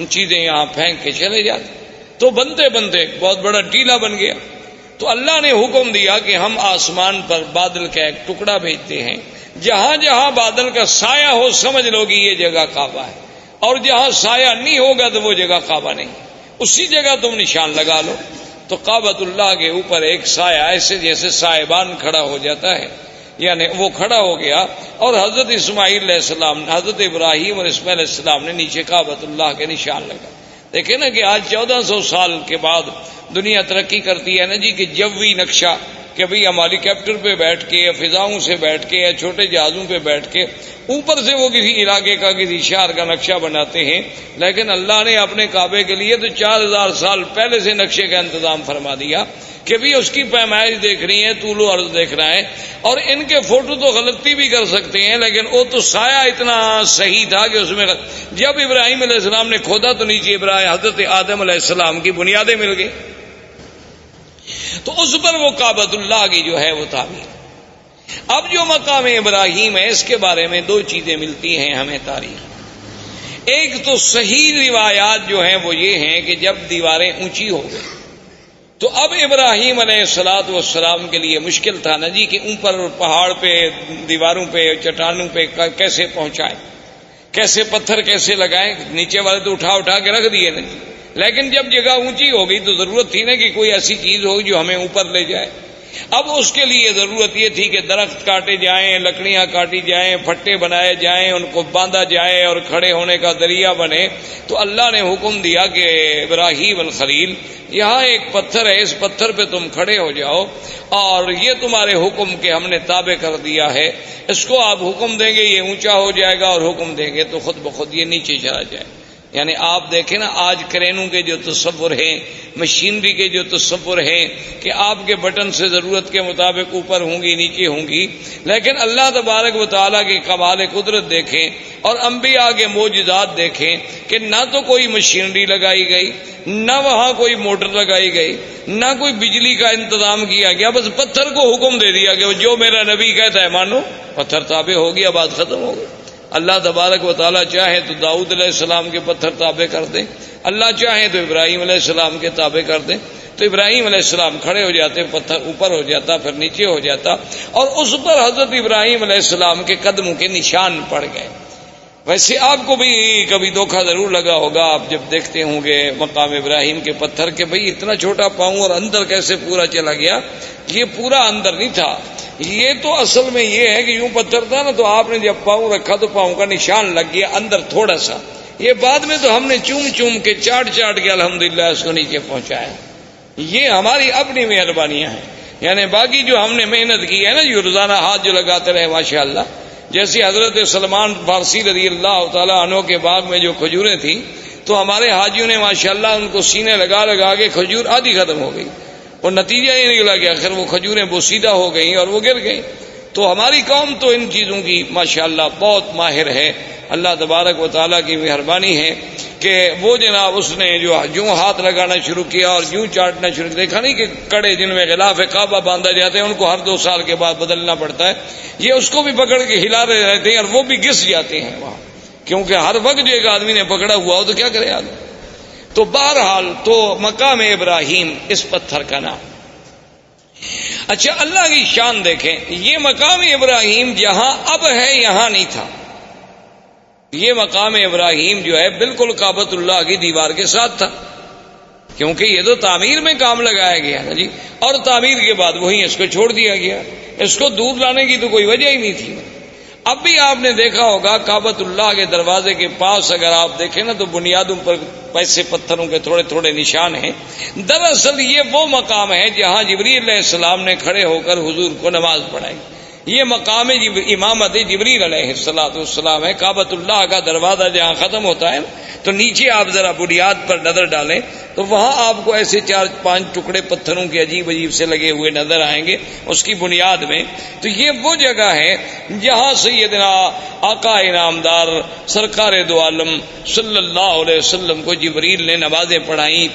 چیزیں یہاں پھینک کے چلے جاتے، تو بنتے بنتے بہت بڑا ٹیلا بن گیا. تو اللہ نے حکم دیا کہ ہم آسمان پر بادل کا ایک ٹکڑا بھیجتے ہیں، جہاں جہاں بادل کا سایہ ہو سمجھ لو کہ یہ جگہ کعبہ ہے، اور جہاں سایہ نہیں ہوگا تو وہ جگہ کعبہ نہیں، اسی جگہ تم نشان لگا لو. تو کعبۃ اللہ کے اوپر ایک سایہ ایسے جیسے سائبان کھڑا ہو جاتا ہے، یعنی وہ کھڑا ہو گیا، اور حضرت اسماعیل علیہ السلام، حضرت ابراہیم اور اسماعیل علیہ السلام نے نیچے کعبۃ اللہ کے نشان لگا. دیکھیں نا کہ آج 1400 سال کے بعد دنیا ترقی کرتی ہے نا جی، کہ جوی نقشہ، کہ بھئی ہم ہیلی کاپٹر پہ بیٹھ کے یا فضاؤں سے بیٹھ کے یا چھوٹے جہازوں پہ بیٹھ کے اوپر سے وہ کسی علاقے کا کسی شہر کا نقشہ بناتے ہیں، لیکن اللہ نے اپنے کعبے کے لیے تو 4000 سال پہلے سے نقشے کا انتظام فرما دیا کہ بھی اس کی پیمائش دیکھنی ہے، طول و عرض دیکھنا ہے. اور ان کے فوٹو تو غلطی بھی کر سکتے ہیں، لیکن وہ تو سایہ اتنا صحیح تھا کہ اس میں جب ابراہیم علیہ السلام نے کھودا تو نیچے حضرت آدم علیہ السلام کی بنیادیں مل گئی، تو اس پر وہ کعبۃ اللہ کی جو ہے وہ تعمیر. اب جو مقام ابراہیم ہے اس کے بارے میں دو چیزیں ملتی ہیں ہمیں تاریخ. ایک تو صحیح روایات جو ہیں وہ یہ ہیں کہ جب دیواریں اونچی ہو گئی تو اب ابراہیم علیہ الصلوۃ والسلام کے لیے مشکل تھا نا جی کہ اوپر پہاڑ پہ، دیواروں پہ، چٹانوں پہ کیسے پہنچائیں، کیسے پتھر کیسے لگائیں. نیچے والے تو اٹھا کے رکھ دیے نا جی، لیکن جب جگہ اونچی ہو گئی تو ضرورت تھی نا کہ کوئی ایسی چیز ہو جو ہمیں اوپر لے جائے. اب اس کے لیے ضرورت یہ تھی کہ درخت کاٹے جائیں، لکڑیاں کاٹی جائیں، پھٹے بنائے جائیں، ان کو باندھا جائے اور کھڑے ہونے کا ذریعہ بنے. تو اللہ نے حکم دیا کہ ابراہیم الخلیل یہاں ایک پتھر ہے، اس پتھر پہ تم کھڑے ہو جاؤ، اور یہ تمہارے حکم کے ہم نے تابع کر دیا ہے. اس کو آپ حکم دیں گے یہ اونچا ہو جائے گا، اور حکم دیں گے تو خود بخود یہ نیچے چلا جائے. یعنی آپ دیکھیں نا آج کرینوں کے جو تصور ہیں، مشینری کے جو تصور ہیں کہ آپ کے بٹن سے ضرورت کے مطابق اوپر ہوں گی نیچے ہوں گی، لیکن اللہ تبارک و تعالیٰ کے کمال قدرت دیکھیں اور انبیاء کے معجزات دیکھیں کہ نہ تو کوئی مشینری لگائی گئی، نہ وہاں کوئی موٹر لگائی گئی، نہ کوئی بجلی کا انتظام کیا گیا، بس پتھر کو حکم دے دیا کہ جو میرا نبی کہتا ہے مانو، پتھر تابع ہو گیا، بات ختم ہو گئی. اللہ تبارک و تعالیٰ چاہے تو داؤد علیہ السلام کے پتھر تابع کر دیں، اللہ چاہے تو ابراہیم علیہ السلام کے تابع کر دیں. تو ابراہیم علیہ السلام کھڑے ہو جاتے، پتھر اوپر ہو جاتا، پھر نیچے ہو جاتا، اور اس پر حضرت ابراہیم علیہ السلام کے قدموں کے نشان پڑ گئے. ویسے آپ کو بھی کبھی دھوکہ ضرور لگا ہوگا، آپ جب دیکھتے ہوں گے مقام ابراہیم کے پتھر کے بھئی اتنا چھوٹا پاؤں اور اندر کیسے پورا چلا گیا. یہ پورا اندر نہیں تھا، یہ تو اصل میں یہ ہے کہ یوں پتھر تھا نا، تو آپ نے جب پاؤں رکھا تو پاؤں کا نشان لگ گیا اندر تھوڑا سا. یہ بعد میں تو ہم نے چوم کے چاٹ کے الحمدللہ اس کو نیچے پہنچایا. یہ ہماری اپنی مہربانیاں ہیں. یعنی باقی جو ہم نے محنت کی ہے نا، جو روزانہ ہاتھ جو لگاتے رہے ماشاءاللہ، جیسے حضرت سلمان فارسی رضی اللہ تعالیٰ عنہ کے باغ میں جو کھجوریں تھیں تو ہمارے حاجیوں نے ماشاءاللہ ان کو سینے لگا کے کھجور آدھی ختم ہو گئی، اور نتیجہ یہ نکلا کہ آخر وہ کھجوریں بوسیدہ ہو گئیں اور وہ گر گئیں. تو ہماری قوم تو ان چیزوں کی ماشاءاللہ بہت ماہر ہے. اللہ تبارک و تعالیٰ کی مہربانی ہے کہ وہ جناب اس نے جو ہاتھ لگانا شروع کیا اور یوں چاٹنا شروع کیا. دیکھا نہیں کہ کڑے جن میں غلاف کعبہ باندھا جاتے ہیں ان کو ہر 2 سال کے بعد بدلنا پڑتا ہے، یہ اس کو بھی پکڑ کے ہلا رہے رہتے ہیں اور وہ بھی گس جاتے ہیں وہاں، کیونکہ ہر وقت جو ایک آدمی نے پکڑا ہوا ہو تو کیا کرے آدمی. تو بہرحال تو مقام ابراہیم اس پتھر کا نام. اچھا اللہ کی شان دیکھیں، یہ مقام ابراہیم جہاں اب ہے یہاں نہیں تھا، یہ مقام ابراہیم جو ہے بالکل کعبۃ اللہ کی دیوار کے ساتھ تھا، کیونکہ یہ تو تعمیر میں کام لگایا گیا نا جی، اور تعمیر کے بعد وہیں اس کو چھوڑ دیا گیا، اس کو دور لانے کی تو کوئی وجہ ہی نہیں تھی۔ اب بھی آپ نے دیکھا ہوگا کعبۃ اللہ کے دروازے کے پاس اگر آپ دیکھیں نا تو بنیادوں پر ویسے پتھروں کے تھوڑے تھوڑے نشان ہیں۔ دراصل یہ وہ مقام ہے جہاں جبریل علیہ السلام نے کھڑے ہو کر حضور کو نماز پڑھائی۔ یہ مقام امامت جبریل علیہ السلام ہے۔ کعبۃ اللہ کا دروازہ جہاں ختم ہوتا ہے تو نیچے آپ ذرا بنیاد پر نظر ڈالیں تو وہاں آپ کو ایسے 4-5 ٹکڑے پتھروں کے عجیب عجیب سے لگے ہوئے نظر آئیں گے اس کی بنیاد میں۔ تو یہ وہ جگہ ہے جہاں سیدنا آقا انعامدار سرکار دو عالم صلی اللہ علیہ وسلم کو جبریل نے نمازیں پڑھائیں،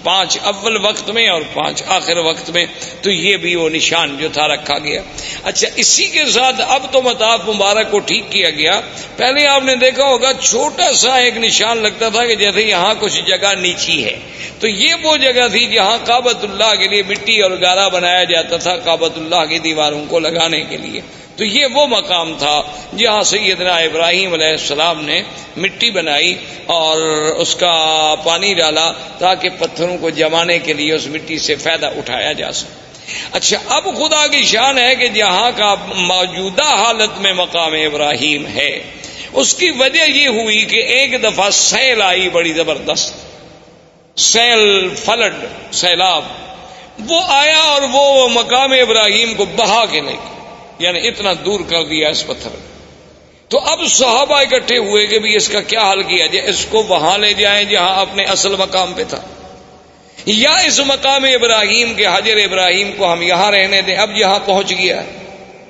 5 اول وقت میں اور 5 آخر وقت میں۔ تو یہ بھی وہ نشان جو تھا رکھا گیا۔ اچھا، اسی کے ساتھ اب تو مطاف مبارک کو ٹھیک کیا گیا۔ پہلے آپ نے دیکھا ہوگا چھوٹا سا ایک نشان لگتا تھا کہ جیسے یہاں کچھ جگہ نیچی ہے، تو یہ وہ جگہ تھی جہاں کعبۃ اللہ کے لیے مٹی اور گارا بنایا جاتا تھا کعبۃ اللہ کی دیواروں کو لگانے کے لیے۔ تو یہ وہ مقام تھا جہاں سیدنا ابراہیم علیہ السلام نے مٹی بنائی اور اس کا پانی ڈالا تاکہ پتھروں کو جمانے کے لیے اس مٹی سے فائدہ اٹھایا جا سکے۔ اچھا، اب خدا کی شان ہے کہ جہاں کا موجودہ حالت میں مقام ابراہیم ہے، اس کی وجہ یہ ہوئی کہ ایک دفعہ سیل آئی بڑی زبردست، سیل، فلڈ، سیلاب، وہ آیا اور وہ مقام ابراہیم کو بہا کے لے گیا، یعنی اتنا دور کر دیا اس پتھر۔ تو اب صحابہ اکٹھے ہوئے کہ بھی اس کا کیا حل کیا جائے، اس کو وہاں لے جائیں جہاں اپنے اصل مقام پہ تھا، یا اس مقام ابراہیم کے حجر ابراہیم کو ہم یہاں رہنے دیں، اب یہاں پہنچ گیا ہے۔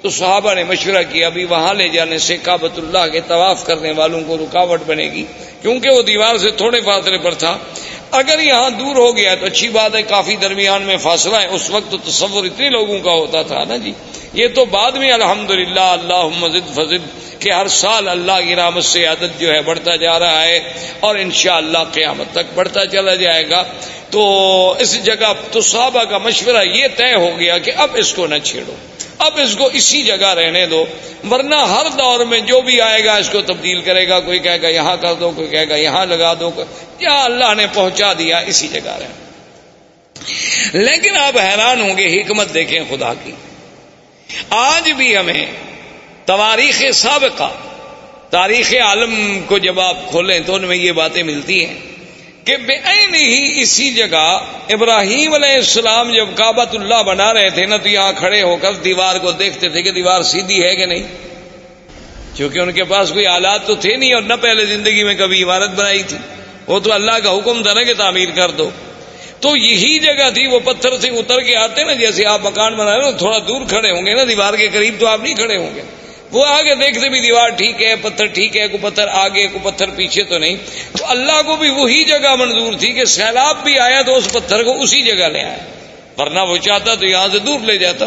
تو صحابہ نے مشورہ کیا بھی وہاں لے جانے سے کعبۃ اللہ کے طواف کرنے والوں کو رکاوٹ بنے گی، کیونکہ وہ دیوار سے تھوڑے فاصلے پر تھا۔ اگر یہاں دور ہو گیا تو اچھی بات ہے، کافی درمیان میں فاصلہ ہے، اس وقت تو تصور اتنے لوگوں کا ہوتا تھا نا جی، یہ تو بعد میں الحمدللہ اللہم زد فزد کہ ہر سال اللہ کی رحمت سے عدد جو ہے بڑھتا جا رہا ہے اور انشاءاللہ قیامت تک بڑھتا چلا جائے گا۔ تو اس جگہ تو صحابہ کا مشورہ یہ طے ہو گیا کہ اب اس کو نہ چھیڑو، اب اس کو اسی جگہ رہنے دو، ورنہ ہر دور میں جو بھی آئے گا اس کو تبدیل کرے گا، کوئی کہے گا یہاں کر دو، کوئی کہے گا یہاں لگا دو، یا اللہ نے پہنچا دیا اسی جگہ رہے۔ لیکن آپ حیران ہوں گے، حکمت دیکھیں خدا کی۔ آج بھی ہمیں تواریخ سابقہ، تاریخ عالم کو جب آپ کھولیں تو ان میں یہ باتیں ملتی ہیں کہ بے عین ہی اسی جگہ ابراہیم علیہ السلام جب کعبۃ اللہ بنا رہے تھے نا تو یہاں کھڑے ہو کر دیوار کو دیکھتے تھے کہ دیوار سیدھی ہے کہ نہیں، کیونکہ ان کے پاس کوئی آلات تو تھے نہیں اور نہ پہلے زندگی میں کبھی عمارت بنائی تھی، وہ تو اللہ کا حکم تھا نا کہ تعمیر کر دو۔ تو یہی جگہ تھی، وہ پتھر سے اتر کے آتے نا، جیسے آپ مکان بنا رہے ہو تھوڑا دور کھڑے ہوں گے نا دیوار کے قریب، تو آپ نہیں کھڑے ہوں گے، وہ آگے دیکھتے بھی دیوار ٹھیک ہے، پتھر ٹھیک ہے، کوئی پتھر آگے کوئی پتھر پیچھے تو نہیں۔ تو اللہ کو بھی وہی جگہ منظور تھی کہ سیلاب بھی آیا تو اس پتھر کو اسی جگہ لے آیا، ورنہ وہ چاہتا تو یہاں سے دور لے جاتا۔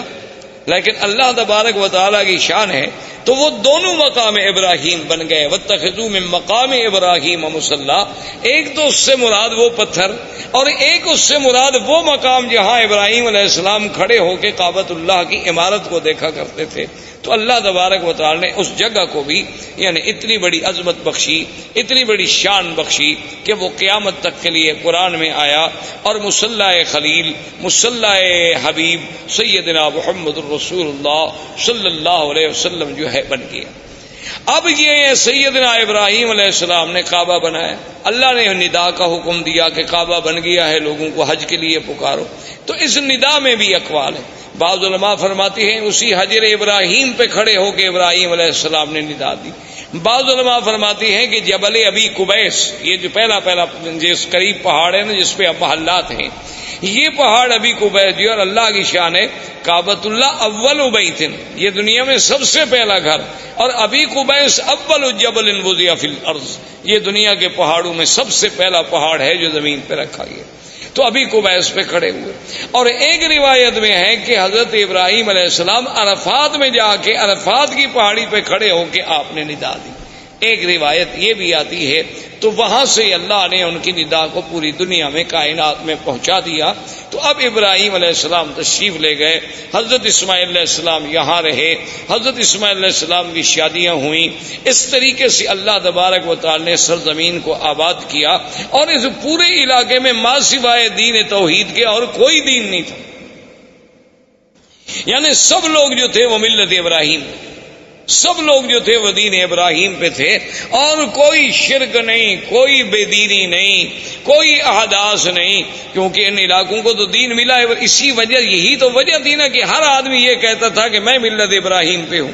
لیکن اللہ تبارک و تعالیٰ کی شان ہے تو وہ دونوں مقام ابراہیم بن گئے۔ واتخذوا من مقام ابراہیم مصلی، ایک تو اس سے مراد وہ پتھر اور ایک اس سے مراد وہ مقام جہاں ابراہیم علیہ السلام کھڑے ہو کے کعبۃ اللہ کی عمارت کو دیکھا کرتے تھے۔ تو اللہ تبارک و تعالی نے اس جگہ کو بھی یعنی اتنی بڑی عظمت بخشی، اتنی بڑی شان بخشی کہ وہ قیامت تک کے لیے قرآن میں آیا اور مصلی خلیل، مصلی حبیب سیدنا محمد الرسول اللہ صلی اللہ علیہ وسلم جو ہے بن گیا۔ اب یہ سیدنا ابراہیم علیہ السلام نے کعبہ بنایا، اللہ نے ندا کا حکم دیا کہ کعبہ بن گیا ہے، لوگوں کو حج کے لیے پکارو۔ تو اس ندا میں بھی اقوال ہیں، بعض علماء فرماتے ہیں اسی حجر ابراہیم پہ کھڑے ہو کے ابراہیم علیہ السلام نے ندا دی، بعض علماء فرماتے ہیں کہ جبل ابی قبیس، یہ جو پہلا جس قریب پہاڑ ہے نا جس پہ اب محلات ہیں، یہ پہاڑ ابی قبیس جو اور اللہ کی شان ہے، کعبۃ اللہ اول بیت، یہ دنیا میں سب سے پہلا گھر، اور ابی قبیس اول جبل وضع فی الارض، یہ دنیا کے پہاڑوں میں سب سے پہلا پہاڑ ہے جو زمین پہ رکھا گیا۔ تو ابھی قبیس پہ کھڑے ہوئے، اور ایک روایت میں ہے کہ حضرت ابراہیم علیہ السلام عرفات میں جا کے عرفات کی پہاڑی پہ کھڑے ہو کے آپ نے ندا دی، ایک روایت یہ بھی آتی ہے۔ تو وہاں سے اللہ نے ان کی ندا کو پوری دنیا میں کائنات میں پہنچا دیا. تو اب ابراہیم علیہ السلام تشریف لے گئے, حضرت اسماعیل علیہ السلام یہاں رہے, حضرت اسماعیل علیہ السلام کی شادیاں ہوئیں. اس طریقے سے اللہ تبارک و تعالی نے سرزمین کو آباد کیا, اور اس پورے علاقے میں ما سوائے دین توحید کے اور کوئی دین نہیں تھا. یعنی سب لوگ جو تھے وہ ملت ابراہیم, سب لوگ جو تھے وہ دین ابراہیم پہ تھے, اور کوئی شرک نہیں, کوئی بے دینی نہیں, کوئی احداث نہیں, کیونکہ ان علاقوں کو تو دین ملا ہے. اسی وجہ, یہی تو وجہ تھی نا کہ ہر آدمی یہ کہتا تھا کہ میں ملت ابراہیم پہ ہوں.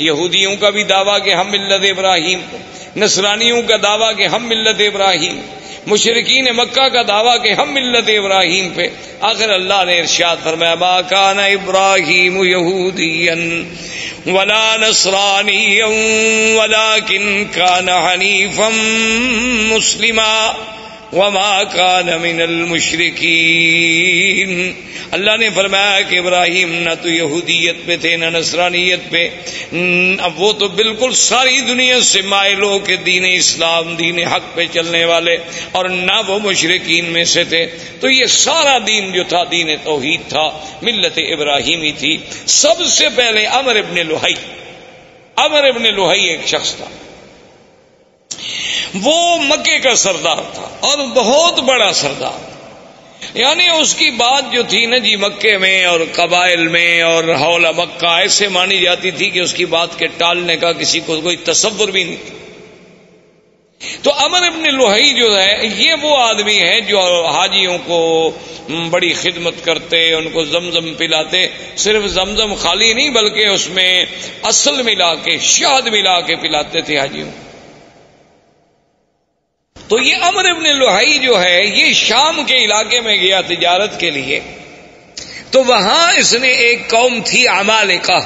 یہودیوں کا بھی دعویٰ کہ ہم ملت ابراہیم پہ, نصرانیوں کا دعویٰ کہ ہم ملت ابراہیم, مشرکین مکہ کا دعویٰ کہ ہم ملت ابراہیم پہ. آخر اللہ نے ارشاد فرمایا ما کان ابراہیم یہودیا ولا نصرانیا ولکن کان حنیفا مسلما وما کان من المشرکین. اللہ نے فرمایا کہ ابراہیم نہ تو یہودیت پہ تھے نہ نصرانیت پہ, اب وہ تو بالکل ساری دنیا سے مائل ہو کے دین اسلام, دین حق پہ چلنے والے, اور نہ وہ مشرکین میں سے تھے. تو یہ سارا دین جو تھا دین توحید تھا, ملت ابراہیمی تھی. سب سے پہلے عمر ابن لوہی ایک شخص تھا, وہ مکے کا سردار تھا اور بہت بڑا سردار. یعنی اس کی بات جو تھی نا جی مکے میں اور قبائل میں اور حول مکہ ایسے مانی جاتی تھی کہ اس کی بات کے ٹالنے کا کسی کو کوئی تصور بھی نہیں تھا. تو عمر ابن لوہی جو ہے یہ وہ آدمی ہے جو حاجیوں کو بڑی خدمت کرتے, ان کو زمزم پلاتے. صرف زمزم خالی نہیں بلکہ اس میں اصل ملا کے, شہد ملا کے پلاتے تھے حاجیوں. تو یہ عمر ابن لوہی جو ہے یہ شام کے علاقے میں گیا تجارت کے لیے. تو وہاں اس نے ایک قوم تھی عمالقہ.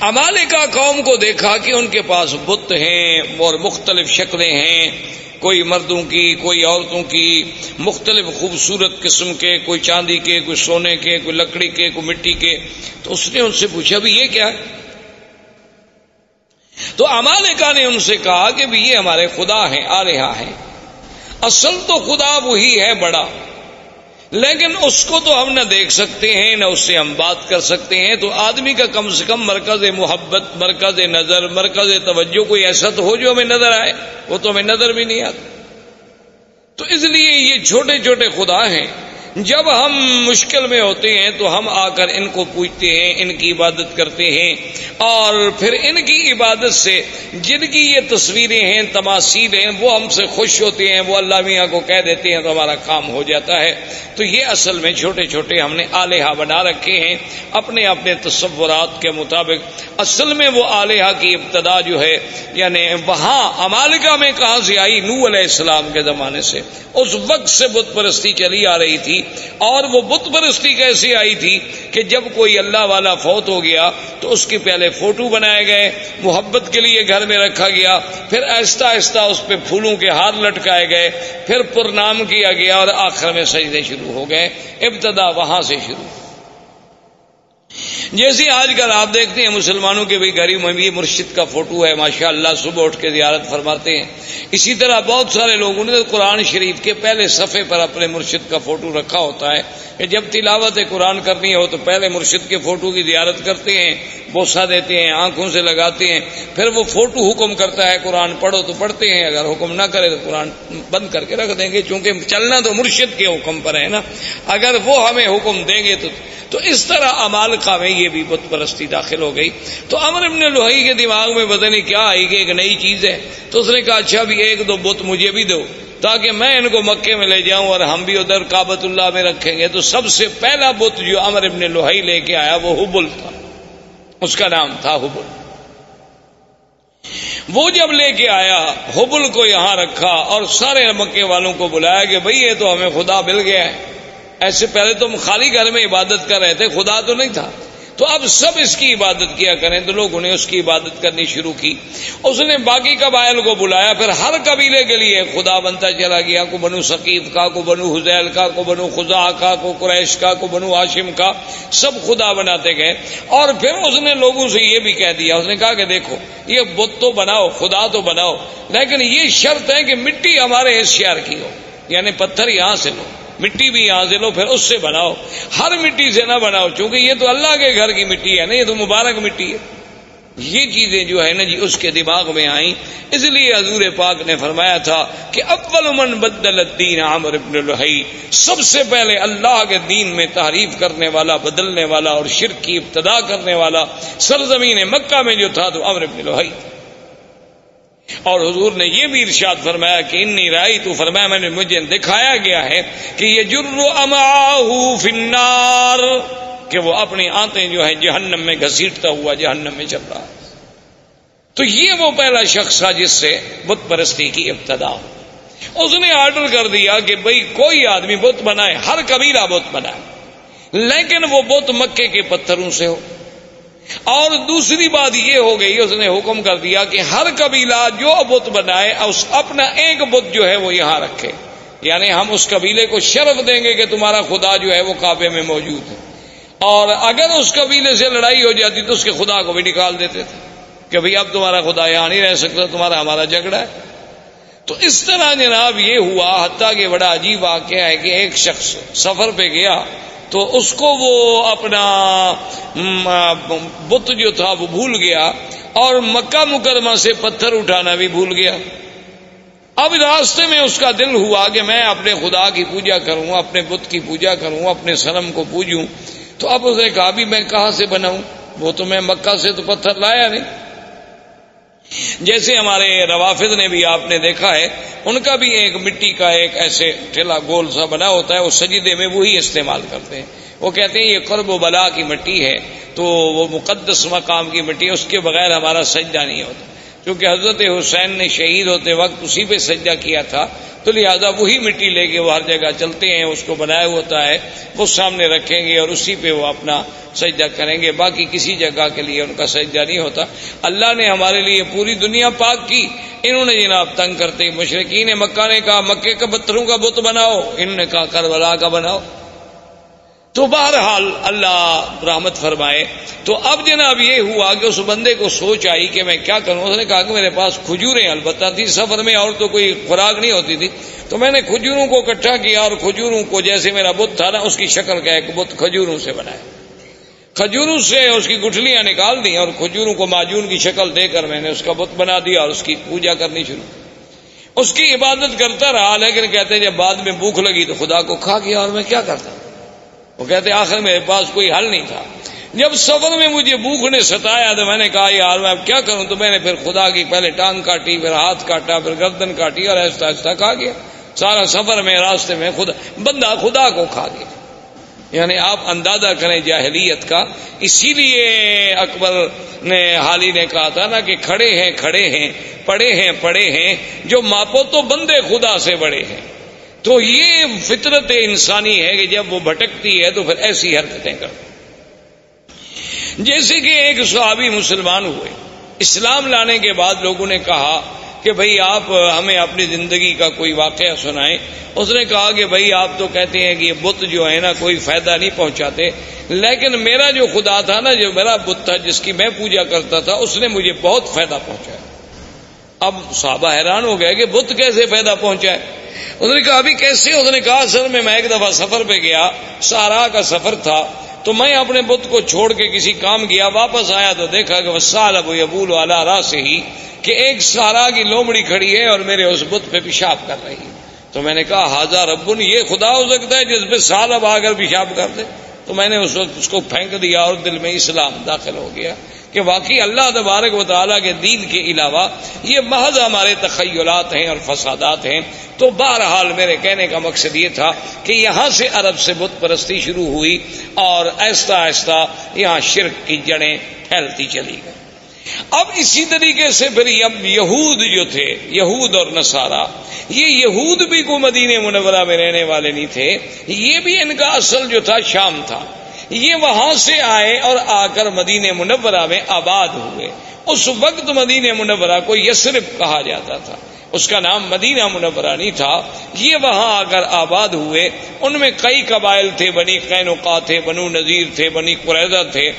عمالقہ قوم کو دیکھا کہ ان کے پاس بت ہیں اور مختلف شکلیں ہیں, کوئی مردوں کی, کوئی عورتوں کی, مختلف خوبصورت قسم کے, کوئی چاندی کے, کوئی سونے کے, کوئی لکڑی کے, کوئی مٹی کے. تو اس نے ان سے پوچھا بھی یہ کیا ہے؟ تو عمالقہ نے ان سے کہا کہ بھی یہ ہمارے خدا ہیں, آلہہ ہیں. اصل تو خدا وہی ہے بڑا, لیکن اس کو تو ہم نہ دیکھ سکتے ہیں نہ اس سے ہم بات کر سکتے ہیں. تو آدمی کا کم سے کم مرکز محبت, مرکز نظر, مرکز توجہ کوئی ایسا تو ہو جو ہمیں نظر آئے. وہ تو ہمیں نظر بھی نہیں آتا. تو اس لیے یہ چھوٹے چھوٹے خدا ہیں. جب ہم مشکل میں ہوتے ہیں تو ہم آ کر ان کو پوجتے ہیں, ان کی عبادت کرتے ہیں, اور پھر ان کی عبادت سے جن کی یہ تصویریں ہیں, تماثیل ہیں, وہ ہم سے خوش ہوتے ہیں, وہ اللہ میاں کو کہہ دیتے ہیں تو ہمارا کام ہو جاتا ہے. تو یہ اصل میں چھوٹے چھوٹے ہم نے آلہہ بنا رکھے ہیں اپنے اپنے تصورات کے مطابق. اصل میں وہ آلہہ کی ابتدا جو ہے یعنی وہاں عمالقہ میں کہاں سے آئی؟ نوح علیہ السلام کے زمانے سے. اس وقت سے بت پرستی چلی آ رہی تھی. اور وہ بت پرستی کیسے آئی تھی کہ جب کوئی اللہ والا فوت ہو گیا تو اس کی پہلے فوٹو بنائے گئے, محبت کے لیے گھر میں رکھا گیا, پھر آہستہ آہستہ اس پہ پھولوں کے ہار لٹکائے گئے, پھر پرنام کیا گیا, اور آخر میں سجدے شروع ہو گئے. ابتدا وہاں سے شروع. جیسے آج کل آپ دیکھتے ہیں مسلمانوں کے بھی گھروں میں بھی مرشد کا فوٹو ہے, ماشاءاللہ صبح اٹھ کے زیارت فرماتے ہیں. اسی طرح بہت سارے لوگوں نے قرآن شریف کے پہلے صفحے پر اپنے مرشد کا فوٹو رکھا ہوتا ہے کہ جب تلاوت قرآن کرنی ہو تو پہلے مرشد کے فوٹو کی زیارت کرتے ہیں, بوسہ دیتے ہیں, آنکھوں سے لگاتے ہیں, پھر وہ فوٹو حکم کرتا ہے قرآن پڑھو تو پڑھتے ہیں, اگر حکم نہ کرے تو قرآن بند کر کے رکھ دیں گے, چونکہ چلنا تو مرشد کے حکم پر ہے نا, اگر وہ ہمیں حکم دیں گے تو اس طرح عمالقہ میں یہ بھی بت پرستی داخل ہو گئی. تو عمر ابن لوہی کے دماغ میں پتہ نہیں کیا آئی کہ ایک نئی چیز ہے. تو اس نے کہا اچھا بھی ایک دو بت مجھے بھی دو تاکہ میں ان کو مکے میں لے جاؤں اور ہم بھی ادھر کعبۃ اللہ میں رکھیں گے. تو سب سے پہلا بت جو عمر ابن لوہی لے کے آیا وہ حبل تھا, اس کا نام تھا حبل. وہ جب لے کے آیا حبل کو یہاں رکھا اور سارے مکے والوں کو بلایا کہ بھئی یہ تو ہمیں خدا مل گیا ہے. ایسے پہلے تو ہم خالی گھر میں عبادت کر رہے تھے, خدا تو نہیں تھا. تو اب سب اس کی عبادت کیا کریں، تو لوگوں نے اس کی عبادت کرنی شروع کی۔ اس نے باقی قبائل کو بلایا، پھر ہر قبیلے کے لیے خدا بنتا چلا گیا، کو بنو ثقیف کا، کو بنو حذیل کا، کو بنو خزاعہ کا، کو قریش کا، کو بنو ہاشم کا، سب خدا بناتے گئے۔ اور پھر اس نے لوگوں سے یہ بھی کہہ دیا، اس نے کہا کہ دیکھو یہ بت تو بناؤ، خدا تو بناؤ، لیکن یہ شرط ہے کہ مٹی ہمارے اس شہر کی ہو، یعنی پتھر یہاں سے لو، مٹی بھی یہاں سے لو، پھر اس سے بناؤ، ہر مٹی سے نہ بناؤ، چونکہ یہ تو اللہ کے گھر کی مٹی ہے نا، یہ تو مبارک مٹی ہے۔ یہ چیزیں جو ہے نا جی اس کے دماغ میں آئیں، اس لیے حضور پاک نے فرمایا تھا کہ اول من بدل الدین عامر بن لہی، سب سے پہلے اللہ کے دین میں تحریف کرنے والا، بدلنے والا اور شرک کی ابتدا کرنے والا سرزمین مکہ میں جو تھا تو عامر بن لہی۔ اور حضور نے یہ بھی ارشاد فرمایا کہ انی رائی تو، فرمایا میں نے مجھے دکھایا گیا ہے کہ یجر امعاہ فی النار، کہ وہ اپنی آنتیں جو ہے جہنم میں گھسیٹتا ہوا جہنم میں چل رہا ہے۔ تو یہ وہ پہلا شخص تھا جس سے بت پرستی کی ابتدا ہو۔ اس نے آرڈر کر دیا کہ بھئی کوئی آدمی بت بنائے، ہر قبیلہ بت بنائے، لیکن وہ بت مکے کے پتھروں سے ہو۔ اور دوسری بات یہ ہو گئی، اس نے حکم کر دیا کہ ہر قبیلہ جو بت بنائے اپنا ایک بت جو ہے وہ یہاں رکھے، یعنی ہم اس قبیلے کو شرف دیں گے کہ تمہارا خدا جو ہے وہ کعبے میں موجود ہے، اور اگر اس قبیلے سے لڑائی ہو جاتی تو اس کے خدا کو بھی نکال دیتے تھے کہ بھئی اب تمہارا خدا یہاں نہیں رہ سکتا، تمہارا ہمارا جھگڑا ہے۔ تو اس طرح جناب یہ ہوا، حتیٰ کہ بڑا عجیب واقعہ ہے کہ ایک شخص سفر پہ گیا تو اس کو وہ اپنا بت جو تھا وہ بھول گیا، اور مکہ مکرمہ سے پتھر اٹھانا بھی بھول گیا۔ اب راستے میں اس کا دل ہوا کہ میں اپنے خدا کی پوجا کروں، اپنے بت کی پوجا کروں، اپنے صنم کو پوجوں۔ تو اب اس نے کہا بھی میں کہاں سے بناؤں، وہ تو میں مکہ سے تو پتھر لایا نہیں۔ جیسے ہمارے روافض نے بھی آپ نے دیکھا ہے، ان کا بھی ایک مٹی کا ایک ایسے ٹھیلا گول سا بنا ہوتا ہے، وہ سجدے میں وہی استعمال کرتے ہیں۔ وہ کہتے ہیں یہ قرب و بلا کی مٹی ہے، تو وہ مقدس مقام کی مٹی ہے، اس کے بغیر ہمارا سجدہ نہیں ہوتا۔ کیونکہ حضرت حسین نے شہید ہوتے وقت اسی پہ سجدہ کیا تھا، تو لہذا وہی مٹی لے کے وہ ہر جگہ چلتے ہیں، اس کو بنایا ہوتا ہے، وہ سامنے رکھیں گے اور اسی پہ وہ اپنا سجدہ کریں گے، باقی کسی جگہ کے لیے ان کا سجدہ نہیں ہوتا۔ اللہ نے ہمارے لیے پوری دنیا پاک کی، انہوں نے جناب تنگ کرتے مشرکین مکہ نے کہا مکے کے پتھروں کا بت بناؤ، انہوں نے کہا کربلا کا بناؤ۔ تو بہرحال اللہ رحمت فرمائے۔ تو اب جناب یہ ہوا کہ اس بندے کو سوچ آئی کہ میں کیا کروں۔ اس نے کہا کہ میرے پاس کھجوریں البتہ تھی سفر میں، اور تو کوئی خوراک نہیں ہوتی تھی، تو میں نے کھجوروں کو اکٹھا کیا، اور کھجوروں کو جیسے میرا بت تھا نا اس کی شکل کا ایک بت کھجوروں سے بنایا، کھجوروں سے اس کی گٹھلیاں نکال دی اور کھجوروں کو معجون کی شکل دے کر میں نے اس کا بت بنا دیا اور اس کی پوجا کرنی شروع، اس کی عبادت کرتا رہا۔ لیکن کہتے جب بعد میں بھوک لگی تو خدا کو کھا گیا، اور میں کیا کرتا۔ وہ کہتے آخر میرے پاس کوئی حل نہیں تھا۔ جب سفر میں مجھے بھوک نے ستایا تو میں نے کہا یار میں اب کیا کروں، تو میں نے پھر خدا کی پہلے ٹانگ کاٹی، پھر ہاتھ کاٹا، پھر گردن کاٹی، اور آہستہ آہستہ کھا گیا۔ سارا سفر میں راستے میں بندہ خدا کو کھا گیا۔ یعنی آپ اندازہ کریں جاہلیت کا۔ اسی لیے اکبر نے حالی نے کہا تھا نا کہ کھڑے ہیں کھڑے ہیں، پڑے ہیں پڑے ہیں، جو ماپو تو بندے خدا سے بڑے ہیں۔ تو یہ فطرت انسانی ہے کہ جب وہ بھٹکتی ہے تو پھر ایسی حرکتیں کرتی۔ جیسے کہ ایک صحابی مسلمان ہوئے، اسلام لانے کے بعد لوگوں نے کہا کہ بھئی آپ ہمیں اپنی زندگی کا کوئی واقعہ سنائیں۔ اس نے کہا کہ بھئی آپ تو کہتے ہیں کہ یہ بت جو ہے نا کوئی فائدہ نہیں پہنچاتے، لیکن میرا جو خدا تھا نا، جو میرا بت تھا جس کی میں پوجا کرتا تھا، اس نے مجھے بہت فائدہ پہنچایا۔ اب صحابہ حیران ہو گئے کہ بت کیسے فائدہ پہنچائے۔ اس نے کہا ابھی کیسے؟ اس نے کہا سر میں ایک دفعہ سفر پہ گیا، صحرا کا سفر تھا، تو میں اپنے بت کو چھوڑ کے کسی کام گیا، واپس آیا تو دیکھا کہ وَالثَّعْلَبُ يَبُولُ عَلَىٰ رَأْسِهِ، کہ ایک صحرا کی لومڑی کھڑی ہے اور میرے اس بت پہ پیشاب کر رہی ہے۔ تو میں نے کہا ھذا رب، یہ خدا ہو سکتا ہے جس پہ ثعلب آ کر پیشاب کر دے؟ تو میں نے اس وقت اس کو پھینک دیا اور دل میں اسلام داخل ہو گیا کہ واقعی اللہ تبارک و تعالیٰ کے دین کے علاوہ یہ محض ہمارے تخیلات ہیں اور فسادات ہیں۔ تو بہرحال میرے کہنے کا مقصد یہ تھا کہ یہاں سے عرب سے بت پرستی شروع ہوئی اور آہستہ آہستہ یہاں شرک کی جڑیں پھیلتی چلی گئی۔ اب اسی طریقے سے پھر یہود جو تھے، یہود اور نصارہ، یہ یہود بھی کو مدینہ منورہ میں رہنے والے نہیں تھے، یہ بھی ان کا اصل جو تھا شام تھا، یہ وہاں سے آئے اور آ کر مدینہ منورہ میں آباد ہوئے. اس وقت مدینہ منورہ کو یثرب کہا جاتا تھا، اس کا نام مدینہ منورہ نہیں تھا. یہ وہاں آ کر آباد ہوئے. ان میں کئی قبائل تھے، بنی قینقاع تھے، بنو نذیر تھے، بنی قریظہ تھے،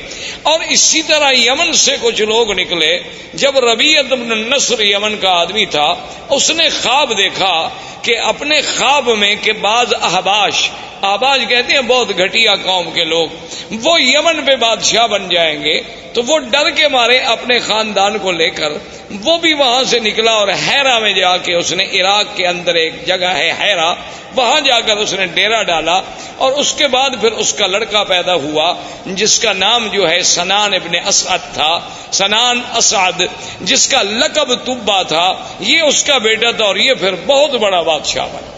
اور اسی طرح یمن سے کچھ لوگ نکلے. جب ربیعۃ بن النصر یمن کا آدمی تھا، اس نے خواب دیکھا کہ اپنے خواب میں کہ بعض احباش کہتے ہیں بہت گھٹیا قوم کے لوگ، وہ یمن پہ بادشاہ بن جائیں گے. تو وہ ڈر کے مارے اپنے خاندان کو لے کر وہ بھی وہاں سے نکلا اور حیرہ میں جا کے اس نے، عراق کے اندر ایک جگہ ہے حیرہ، وہاں جا کر اس نے ڈیرا ڈالا. اور اس کے بعد پھر اس کا لڑکا پیدا ہوا جس کا نام جو ہے سنان ابن اسعد تھا، سنان اسعد، جس کا لقب تبا تھا. یہ اس کا بیٹا تھا اور یہ پھر بہت بڑا بادشاہ بنا.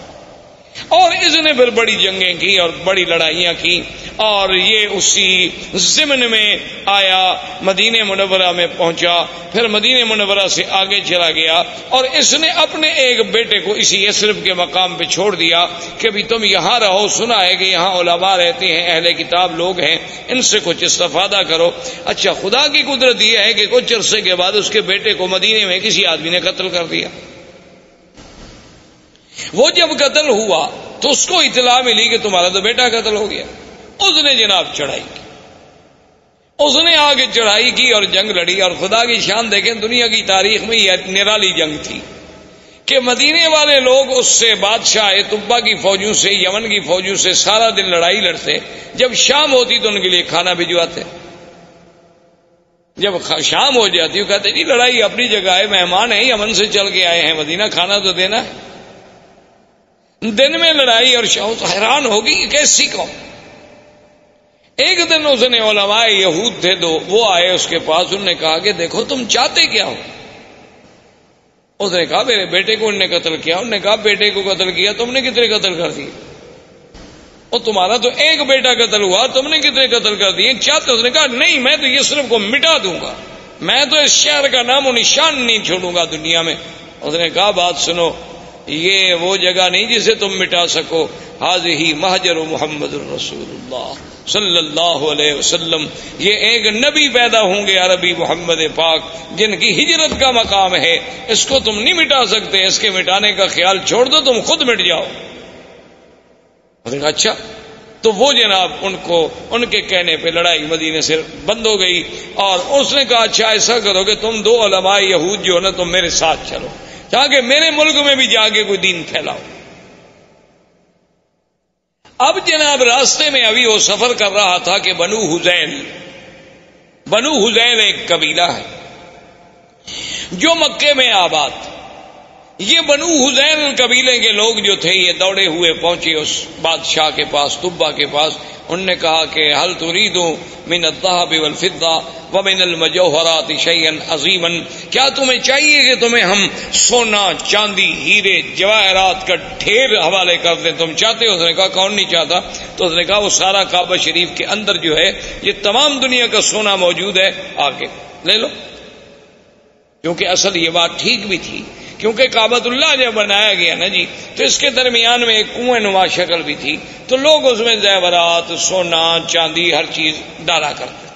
اور اس نے پھر بڑی جنگیں کی اور بڑی لڑائیاں کی. اور یہ اسی ضمن میں آیا، مدینہ منورہ میں پہنچا، پھر مدینہ منورہ سے آگے چلا گیا. اور اس نے اپنے ایک بیٹے کو اسی یثرب کے مقام پہ چھوڑ دیا کہ بھی تم یہاں رہو، سنا ہے کہ یہاں علماء رہتے ہیں، اہل کتاب لوگ ہیں، ان سے کچھ استفادہ کرو. اچھا، خدا کی قدرت یہ ہے کہ کچھ عرصے کے بعد اس کے بیٹے کو مدینے میں کسی آدمی نے قتل کر دیا. وہ جب قتل ہوا تو اس کو اطلاع ملی کہ تمہارا تو بیٹا قتل ہو گیا. اس نے جناب چڑھائی کی، اس نے آگے چڑھائی کی اور جنگ لڑی. اور خدا کی شان دیکھیں، دنیا کی تاریخ میں یہ نرالی جنگ تھی کہ مدینے والے لوگ اس سے بادشاہ طبا کی فوجوں سے، یمن کی فوجوں سے سارا دن لڑائی لڑتے. جب شام ہوتی تو ان کے لیے کھانا بھجواتے. جب شام ہو جاتی وہ کہتے جی لڑائی اپنی جگہ ہے، مہمان ہیں، یمن سے چل کے آئے ہیں مدینہ، کھانا تو دینا ہے. دن میں لڑائی اور حیران ہوگی کہ کیسی قوم. ایک دن اس نے، علماء یہود تھے دو، وہ آئے اس کے پاس. انہوں نے کہا کہ دیکھو تم چاہتے کیا ہو؟ اس نے کہا میرے بیٹے کو انہوں نے قتل کیا. انہوں نے کہا بیٹے کو قتل کیا، تم نے کتنے قتل کر دیے؟ اور تمہارا تو ایک بیٹا قتل ہوا، تم نے کتنے قتل کر دیے؟ چاہتے؟ اس نے کہا نہیں، میں تو یثرب کو مٹا دوں گا، میں تو اس شہر کا نام و نشان نہیں چھوڑوں گا دنیا میں. اس نے کہا بات سنو، یہ وہ جگہ نہیں جسے تم مٹا سکو. حاذہ مہجر محمد الرسول اللہ صلی اللہ علیہ وسلم. یہ ایک نبی پیدا ہوں گے عربی محمد پاک، جن کی ہجرت کا مقام ہے. اس کو تم نہیں مٹا سکتے، اس کے مٹانے کا خیال چھوڑ دو، تم خود مٹ جاؤ. اچھا. تو وہ جناب ان کے کہنے پہ لڑائی مدینے سے بند ہو گئی. اور اس نے کہا اچھا ایسا کرو کہ تم دو علماء یہود جو ہے نا، تم میرے ساتھ چلو تاکہ میرے ملک میں بھی جا کے کوئی دین پھیلاؤ. اب جناب راستے میں ابھی وہ سفر کر رہا تھا کہ بنو حذیل ایک قبیلہ ہے جو مکے میں آباد. یہ بنو حذیل قبیلے کے لوگ جو تھے یہ دوڑے ہوئے پہنچے اس بادشاہ کے پاس، طبا کے پاس. انہوں نے کہا کہ حل تريد من الذهب والفضة ومن المجوهرات شيئا عظيما، کیا تمہیں چاہیے کہ تمہیں ہم سونا، چاندی، ہیرے، جواہرات کا ڈھیر حوالے کر دیں؟ تم چاہتے ہو؟ اس نے کہا کون نہیں چاہتا. تو اس نے کہا وہ سارا کعبہ شریف کے اندر جو ہے یہ تمام دنیا کا سونا موجود ہے، آگے لے لو. کیونکہ اصل یہ بات ٹھیک بھی تھی، کیونکہ کعبۃ اللہ جب بنایا گیا نا جی تو اس کے درمیان میں ایک کنویں نما شکل بھی تھی، تو لوگ اس میں زیورات، سونا، چاندی، ہر چیز ڈالا کرتے تھے.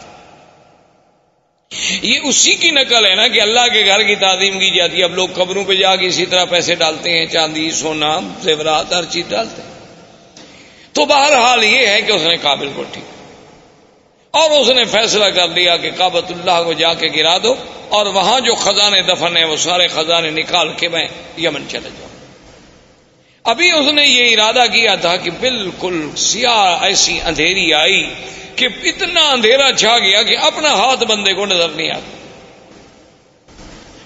یہ اسی کی نقل ہے نا کہ اللہ کے گھر کی تعظیم کی جاتی ہے. اب لوگ قبروں پہ جا کے اسی طرح پیسے ڈالتے ہیں، چاندی، سونا، زیورات، ہر چیز ڈالتے ہیں. تو بہرحال یہ ہے کہ اس نے قابل کو ٹھیک، اور اس نے فیصلہ کر لیا کہ کعبۃ اللہ کو جا کے گرا دو اور وہاں جو خزانے دفن ہیں وہ سارے خزانے نکال کے میں یمن چلے جاؤں. ابھی اس نے یہ ارادہ کیا تھا کہ بالکل سیاہ ایسی اندھیری آئی کہ اتنا اندھیرا چھا گیا کہ اپنا ہاتھ بندے کو نظر نہیں آتا.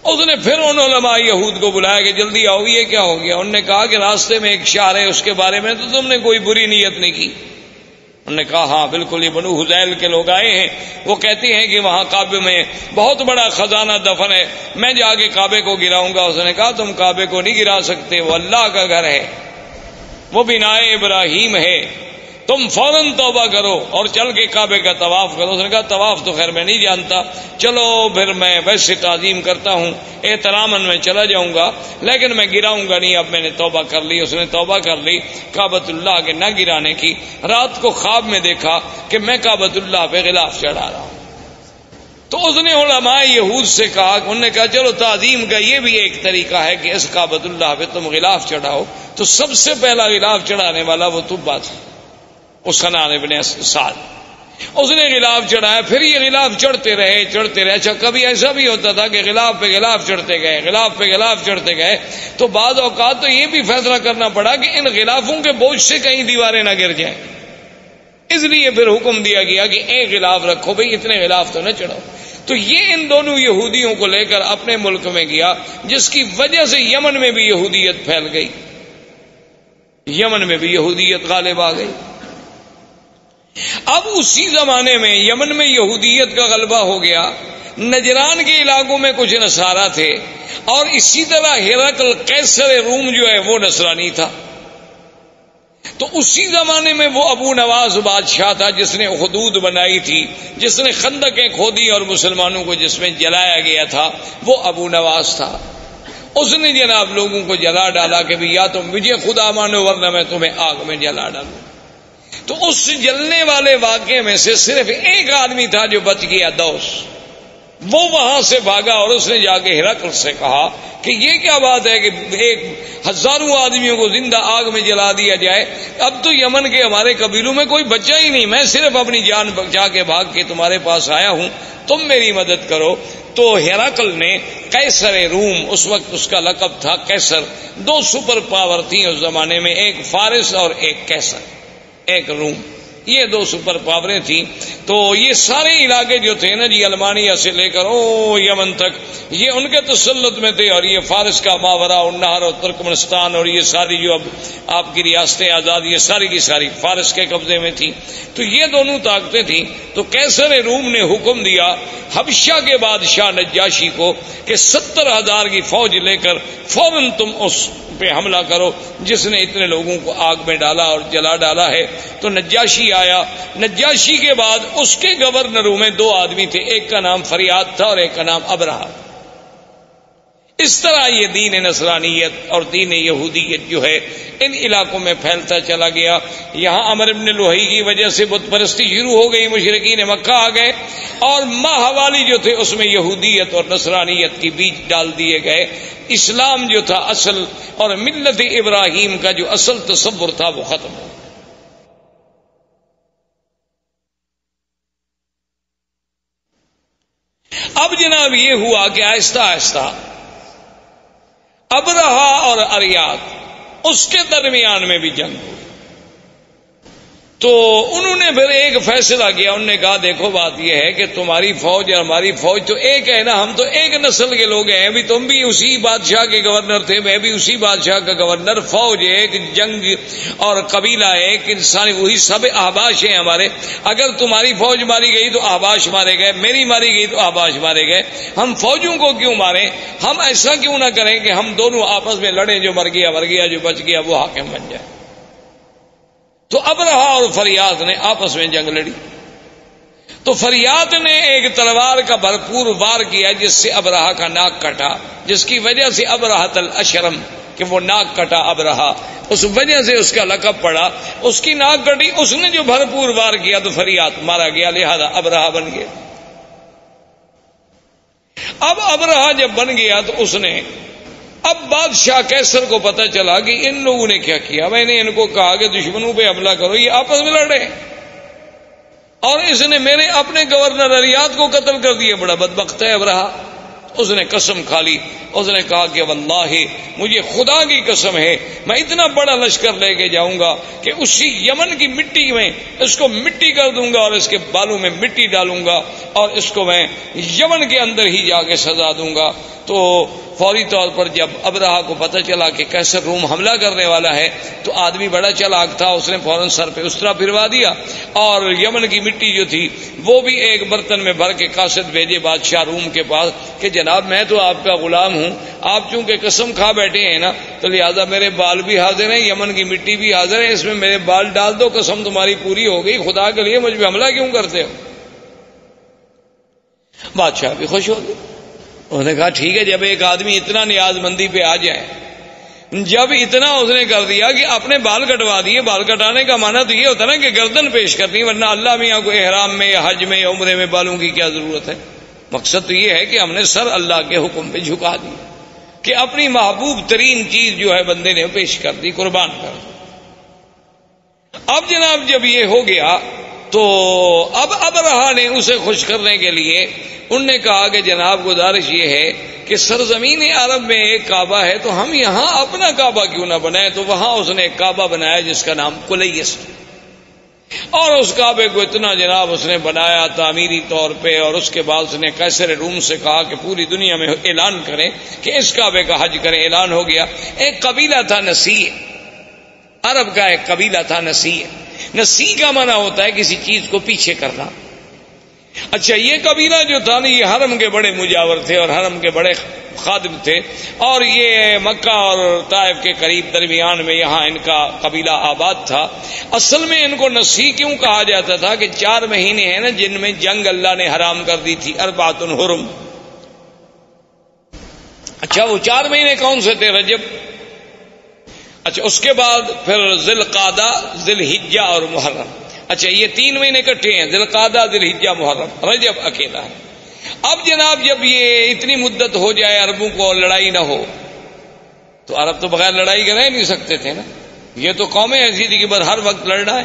اس نے پھر ان علماء یہود کو بلایا کہ جلدی آؤ، یہ کیا ہو گیا؟ انہوں نے کہا کہ راستے میں ایک شہر ہے، اس کے بارے میں تو تم نے کوئی بری نیت نہیں کی. انہوں نے کہا ہاں بالکل، یہ بنو حذیل کے لوگ آئے ہیں، وہ کہتے ہیں کہ وہاں کعبے میں بہت بڑا خزانہ دفن ہے، میں جا کے کعبے کو گراؤں گا. اس نے کہا تم کعبے کو نہیں گرا سکتے، وہ اللہ کا گھر ہے، وہ بنائے ابراہیم ہے، تم فوراً توبہ کرو اور چل کے کعبے کا طواف کرو. اس نے کہا طواف تو خیر میں نہیں جانتا، چلو پھر میں ویسے تعظیم کرتا ہوں، احتراماً میں چلا جاؤں گا، لیکن میں گراؤں گا نہیں، اب میں نے توبہ کر لی. اس نے توبہ کر لی کعبۃ اللہ کے نہ گرانے کی. رات کو خواب میں دیکھا کہ میں کعبۃ اللہ پہ غلاف چڑھا رہا ہوں. تو اس نے علماء یہود سے کہا، انہوں نے کہا چلو تعظیم کا یہ بھی ایک طریقہ ہے کہ اس کعبۃ اللہ پہ تم غلاف چڑھاؤ. تو سب سے پہلا غلاف چڑھانے والا وہ تبا تھا، حسنان ابن سعد. اس نے غلاف چڑھایا، پھر یہ غلاف چڑھتے رہے. اچھا کبھی ایسا بھی ہوتا تھا کہ غلاف پہ غلاف چڑھتے گئے تو بعض اوقات تو یہ بھی فیصلہ کرنا پڑا کہ ان غلافوں کے بوجھ سے کہیں دیواریں نہ گر جائیں. اس لیے پھر حکم دیا گیا کہ ایک غلاف رکھو، بھئی اتنے غلاف تو نہ چڑھاؤ. تو یہ ان دونوں یہودیوں کو لے کر اپنے ملک میں گیا، جس کی وجہ سے یمن میں بھی یہودیت پھیل گئی، یمن میں بھی یہودیت غالب آ گئی. اب اسی زمانے میں یمن میں یہودیت کا غلبہ ہو گیا. نجران کے علاقوں میں کچھ نصارہ تھے، اور اسی طرح ہرقل قیصر روم جو ہے وہ نصرانی تھا. تو اسی زمانے میں وہ ابو نواز بادشاہ تھا جس نے حدود بنائی تھی، جس نے خندقیں کھودی اور مسلمانوں کو جس میں جلایا گیا تھا، وہ ابو نواز تھا. اس نے جناب لوگوں کو جلا ڈالا کہ بھی یا تم مجھے خدا مانو ورنہ میں تمہیں آگ میں جلا ڈالوں. تو اس جلنے والے واقعے میں سے صرف ایک آدمی تھا جو بچ گیا، دوس. وہ وہاں سے بھاگا اور اس نے جا کے ہرقل سے کہا کہ یہ کیا بات ہے کہ ایک ہزاروں آدمیوں کو زندہ آگ میں جلا دیا جائے. اب تو یمن کے ہمارے قبیلوں میں کوئی بچہ ہی نہیں، میں صرف اپنی جان بچا کے بھاگ کے تمہارے پاس آیا ہوں، تم میری مدد کرو. تو ہرقل نے قیصر روم، اس وقت اس کا لقب تھا قیصر، دو سپر پاور تھیں اس زمانے میں، ایک فارس اور ایک قیصر، ایک روم، یہ دو سپر پاوریں تھیں. تو یہ سارے علاقے جو تھے نا جی، المانیہ سے لے کر یمن تک، یہ ان کے تسلط میں تھے. اور یہ فارس کا ماورا النہر اور ترکمنستان اور یہ ساری جو اب آپ کی ریاستیں آزاد، یہ ساری کی ساری فارس کے قبضے میں تھیں. تو یہ دونوں طاقتیں تھیں. تو قیصر روم نے حکم دیا حبشہ کے بادشاہ نجاشی کو کہ 70,000 کی فوج لے کر فوراً تم اس پہ حملہ کرو جس نے اتنے لوگوں کو آگ میں ڈالا اور جلا ڈالا ہے. تو نجاشی آیا. نجاشی کے بعد اس کے گورنروں میں دو آدمی تھے، ایک کا نام فریاد تھا اور ایک کا نام ابرہہ. اس طرح یہ دین نصرانیت اور دین یہودیت جو ہے ان علاقوں میں پھیلتا چلا گیا. یہاں عمرو بن لوہی کی وجہ سے بت پرستی شروع ہو گئی، مشرکین مکہ آ گئے، اور ماہوالی جو تھے اس میں یہودیت اور نصرانیت کی بیج ڈال دیے گئے. اسلام جو تھا اصل اور ملت ابراہیم کا جو اصل تصور تھا وہ ختم ہو. اب جناب یہ ہوا کہ آہستہ آہستہ ابرہہ اور اریاد اس کے درمیان میں بھی جنگ ہوئی. تو انہوں نے پھر ایک فیصلہ کیا. انہوں نے کہا دیکھو بات یہ ہے کہ تمہاری فوج اور ہماری فوج تو ایک ہے نا، ہم تو ایک نسل کے لوگ ہیں. ابھی تم بھی اسی بادشاہ کے گورنر تھے، میں بھی اسی بادشاہ کا گورنر. فوج ایک، جنگ اور قبیلہ ایک، انسانی وہی سب احباش ہیں ہمارے. اگر تمہاری فوج ماری گئی تو احباش مارے گئے، میری ماری گئی تو احباش مارے گئے. ہم فوجوں کو کیوں ماریں؟ ہم ایسا کیوں نہ کریں کہ ہم دونوں آپس میں لڑیں، جو مر گیا جو بچ گیا وہ حاکم بن جائے. تو ابرہہ اور فریاد نے آپس میں جنگ لڑی. تو فریاد نے ایک تلوار کا بھرپور وار کیا جس سے ابرہہ کا ناک کٹا، جس کی وجہ سے ابرہۃ الاشرم، کہ وہ ناک کٹا ابرہہ، اس وجہ سے اس کا لقب پڑا. اس کی ناک کٹی، اس نے جو بھرپور وار کیا تو فریاد مارا گیا، لہذا ابرہہ بن گیا. اب ابرہہ جب بن گیا تو اس نے، اب بادشاہ قیصر کو پتہ چلا کہ ان لوگوں نے کیا کیا. میں نے ان کو کہا کہ دشمنوں پہ حملہ کرو، یہ آپس میں لڑ رہے، اور اس نے میرے اپنے گورنر اریاد کو قتل کر دیا. بڑا بدبخت ہے ابرہہ. اس نے قسم کھا لی. اس نے کہا کہ واللہ مجھے خدا کی قسم ہے میں اتنا بڑا لشکر لے کے جاؤں گا کہ اسی یمن کی مٹی میں اس کو مٹی کر دوں گا اور اس کے بالوں میں مٹی ڈالوں گا اور اس کو میں یمن کے اندر ہی جا کے سزا دوں گا. تو فوری طور پر جب ابرہہ کو پتہ چلا کہ کیسر روم حملہ کرنے والا ہے تو آدمی بڑا چالاک تھا، اس نے فوراً سر پہ اسرا پھروا دیا اور یمن کی مٹی جو تھی وہ بھی ایک برتن میں بھر کے قاصد بھیجے بادشاہ روم کے پاس کہ جناب میں تو آپ کا غلام ہوں، آپ چونکہ قسم کھا بیٹھے ہیں نا تو لہذا میرے بال بھی حاضر ہیں، یمن کی مٹی بھی حاضر ہے، اس میں میرے بال ڈال دو، قسم تمہاری پوری ہو گئی، خدا کے لیے مجھ پہ حملہ کیوں کرتے ہو؟ بادشاہ بھی خوش ہو گئے، انہوں نے کہا ٹھیک ہے، جب ایک آدمی اتنا نیاز مندی پہ آ جائے، جب اتنا اس نے کر دیا کہ اپنے بال کٹوا دیے، بال کٹانے کا معنی تو یہ ہوتا ہے نا کہ گردن پیش کرنی، ورنہ اللہ میاں کو احرام میں یا حج میں یا عمرے میں بالوں کی کیا ضرورت ہے؟ مقصد تو یہ ہے کہ ہم نے سر اللہ کے حکم پہ جھکا دی کہ اپنی محبوب ترین چیز جو ہے بندے نے پیش کر دی، قربان کر دی۔ اب جناب جب یہ ہو گیا تو اب ابرہہ نے اسے خوش کرنے کے لیے انہوں نے کہا کہ جناب گزارش یہ ہے کہ سرزمین عرب میں ایک کعبہ ہے تو ہم یہاں اپنا کعبہ کیوں نہ بنائیں؟ تو وہاں اس نے ایک کعبہ بنایا جس کا نام کلیس، اور اس کعبے کو اتنا جناب اس نے بنایا تعمیری طور پہ، اور اس کے بعد اس نے قیصر روم سے کہا کہ پوری دنیا میں اعلان کریں کہ اس کعبے کا حج کریں۔ اعلان ہو گیا۔ ایک قبیلہ تھا نسیع، عرب کا ایک قبیلہ تھا نسیع۔ نسیع کا معنی ہوتا ہے کسی چیز کو پیچھے کرنا۔ اچھا، یہ قبیلہ جو تھا نا یہ حرم کے بڑے مجاور تھے اور حرم کے بڑے خادم تھے، اور یہ مکہ اور طائف کے قریب درمیان میں یہاں ان کا قبیلہ آباد تھا۔ اصل میں ان کو نسیع کیوں کہا جاتا تھا کہ 4 مہینے ہیں نا جن میں جنگ اللہ نے حرام کر دی تھی، 4 حرم۔ اچھا، وہ 4 مہینے کون سے تھے؟ رجب، اچھا اس کے بعد پھر ذی القعدہ، ذی الحجہ اور محرم۔ اچھا، یہ 3 مہینے اکٹھے ہیں، ذی القعدہ، ذی الحجہ، محرم، رجب اکیلا ہے۔ اب جناب جب یہ اتنی مدت ہو جائے عربوں کو اور لڑائی نہ ہو، تو عرب تو بغیر لڑائی کے رہ نہیں سکتے تھے نا، یہ تو قومیں ایسی تھی کہ بس ہر وقت لڑنا ہے۔